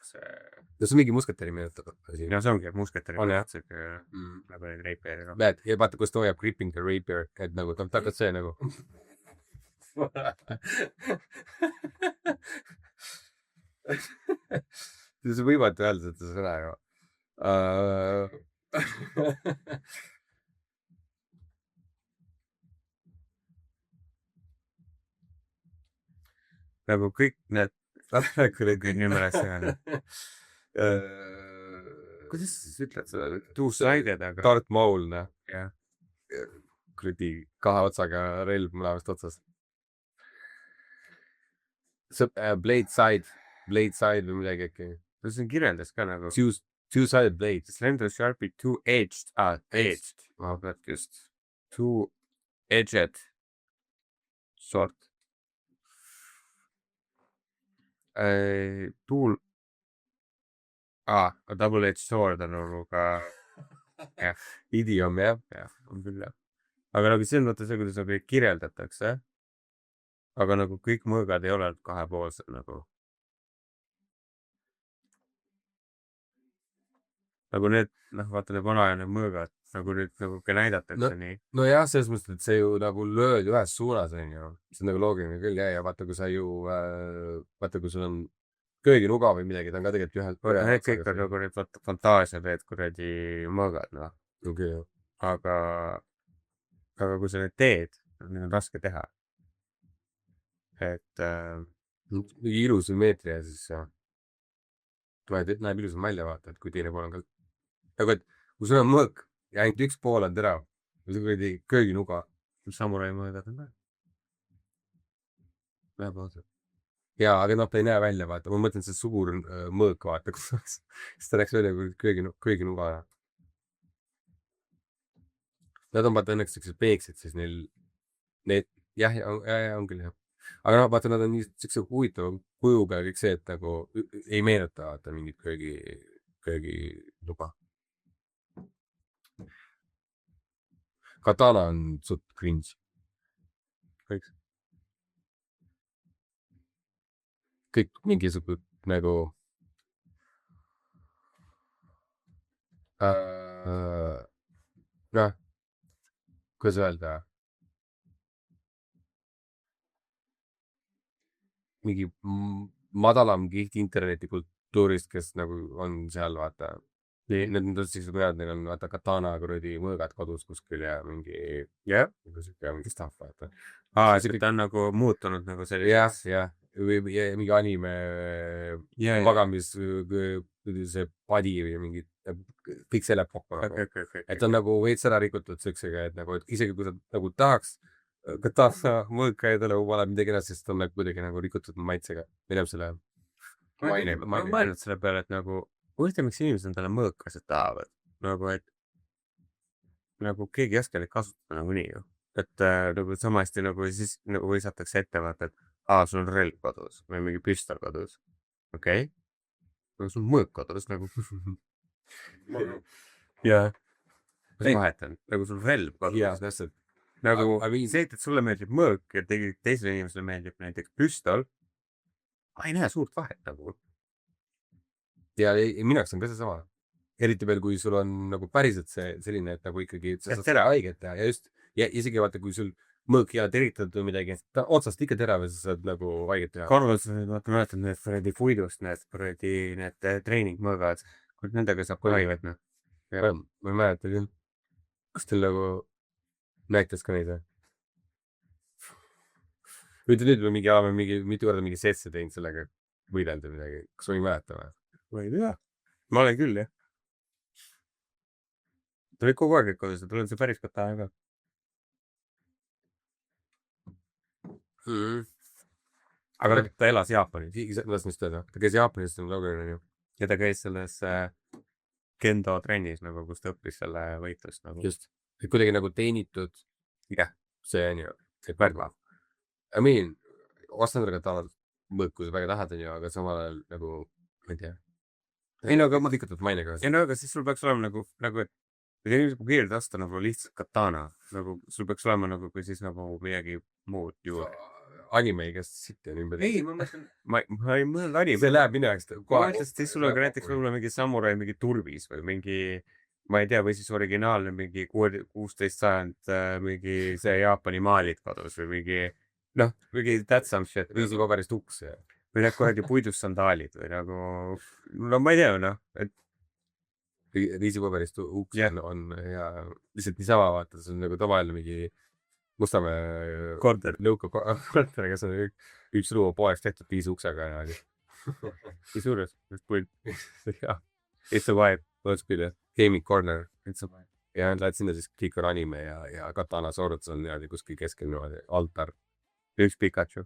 S7: see...
S6: No see on mingi musketeri meenutab.
S7: No see ongi, musketeri
S6: on jah?
S7: Läbi neid Rapieriga.
S6: Näed, ja vaata, kus ta hoiab gripping the rapier, et nagu ta on täpselt see nagu. See on võimatu öelda seda sõna ju.
S7: Nagu kõik need nimeles segane.
S6: Kuidas sa siis ütled seda?
S7: Two-sided, aga...
S6: Darth Maul, noh.
S7: Jah.
S6: Kuradi 2 otsaga relv mõlemast otsast. Blade side või midagi äkki.
S7: See on kirjeldas ka nagu...
S6: Two-sided blade.
S7: Slender Sharpie two-edged. Edged. Ma pead just. Two-edged sword. Tool. Double-edged sword on nagu ka... jah.
S6: Idiom, jah.
S7: Jah, on küll jah. Aga nagu see on vaata see, kuidas nagu kirjeldatakse. Aga nagu kõik mõõgad ei ole kahepoolsed nagu. Nagu need, vaata need vanajane mõõgad, nagu nüüd nagu ka näidatakse nii.
S6: No jah, selles mõttes, et see ju nagu lööd ühes suunas, on ju. See on nagu loogiline küll, ja vaata, kui sa ju, vaata, kui sul on kööginuga või midagi, ta on ka tegelikult ühes.
S7: Need kõik on nagu need fantaasia need kuradi mõõgad, noh.
S6: Okay, jah.
S7: Aga kui sa need teed, need on raske teha. Et
S6: mingi ilus sümmeetria siis näeb ilusam välja vaata, et kui teine pool on ka nagu, et kui sul on mõõk ja ainult üks pool on terav või see kuradi kööginuga
S7: samurai mõõdad on ka
S6: näeb vaata jaa, aga noh, ta ei näe välja vaata, ma mõtlen see suur mõõk vaata, kus siis ta näeks välja kui kööginuga nad on vaata õnneks sellised peeksed siis neil need, jah, on küll jah. Aga noh, vaata, nad on nii siukse huvitava kujuga ja kõik see, et nagu ei meenuta vaata mingit köögiluba. Katana on suht cringe. Kõik mingisugune nagu noh, kuidas öelda mingi madalam kiht internetikultuurist, kes nagu on seal vaata Need on tõesti siuksed mõjad, neil on vaata katana kuradi mõõgad kodus kuskil ja mingi
S7: jah ,
S6: mingi stuff vaata.
S7: et ta on nagu muutunud nagu
S6: jah , või mingi anime
S7: Jah, jah.
S6: pagamis see padi või mingi kõik selle kokku nagu. Et on nagu veits ära rikutud siuksega, et nagu, et isegi kui sa nagu tahaks katana mõõka ja talle paneb midagi ennast, siis ta on nagu kuidagi nagu rikutud maitsega. Mineb selle
S7: ma olen mõelnud selle peale, et nagu huvitav, miks inimesed endale mõõkasid tahavad. Nagu, et nagu keegi ei oska neid kasutada nagunii ju. Et nagu sama hästi nagu siis nagu visatakse ette vaata, et sul on relv kodus või mingi püstol kodus. Okei. Aga sul on mõõk kodus nagu.
S6: jah.
S7: Mis vahet on? Nagu sul relv kodus.
S6: Jah, täpselt.
S7: Nagu see, et sulle meeldib mõõk ja teisele inimesele meeldib näiteks püstol, ma ei näe suurt vahet nagu.
S6: Ja minu jaoks on ka see sama. Eriti veel, kui sul on nagu päriselt see selline, et nagu ikkagi sa saad selle haiget teha ja just, ja isegi vaata, kui sul mõõk ja teritatud või midagi, ta otsast ikka terav ja sa saad nagu haiget teha.
S7: Karvas, vaata mäletad need Fredi puidust, need treeningmõõgad, kui nendega saab ka haivet, noh.
S6: Ma ei mäleta küll. Kas teil nagu näitas ka neid või? Või nüüd oleme mitu korda mingi setse teinud sellega võidelda midagi. Kas ma ei mäleta või?
S7: Ma ei tea. Ma olen küll, jah. Ta oli kogu aeg kodus, tal on see päris katana ka. Aga ta elas Jaapanis.
S6: Las mis teda. Ta käis Jaapanis, on kaugel ju.
S7: Ja ta käis selles kendo trennis, nagu, kus ta õppis selle võitlust. Nagu.
S6: Just. Et kuidagi nagu teenitud.
S7: Jah.
S6: See on ju. See pärva. I mean, ostan talle katana mõõku väga tahad on ju, aga samal ajal nagu, ma ei tea. Ei no, aga ma tikatud mainega.
S7: Ja no, aga siis sul peaks olema nagu, et inimesed keeled osta nagu lihtsalt katana. Nagu sul peaks olema nagu, kui siis nagu midagi muud juurde.
S6: Anime, kes siit on ümber.
S7: Ei, ma ei mõelnud anime.
S6: See läheb minu jaoks
S7: kohe. Siis sul on ka näiteks võib-olla mingi samurai, mingi turbis või mingi, ma ei tea, või siis originaalne mingi 16 sajand mingi see Jaapani maalid kodus või mingi, noh, mingi that some shit.
S6: Riisipaberist uks.
S7: Või need kohati puidust sandaalid või nagu, no ma ei tea, noh, et
S6: riisipaberist uks on hea, lihtsalt niisama vaata, see on nagu tavaline mingi Mustamäe nõuka korter, kes on üks ruu pooleks tehtud 5 uksega ja
S7: mis juures, puid.
S6: It's a vibe, mõttes küll jah, gaming corner, ja lähed sinna siis kõik on anime ja katana sword on niimoodi kuskil keskel niimoodi altar.
S7: Üks Pikachu.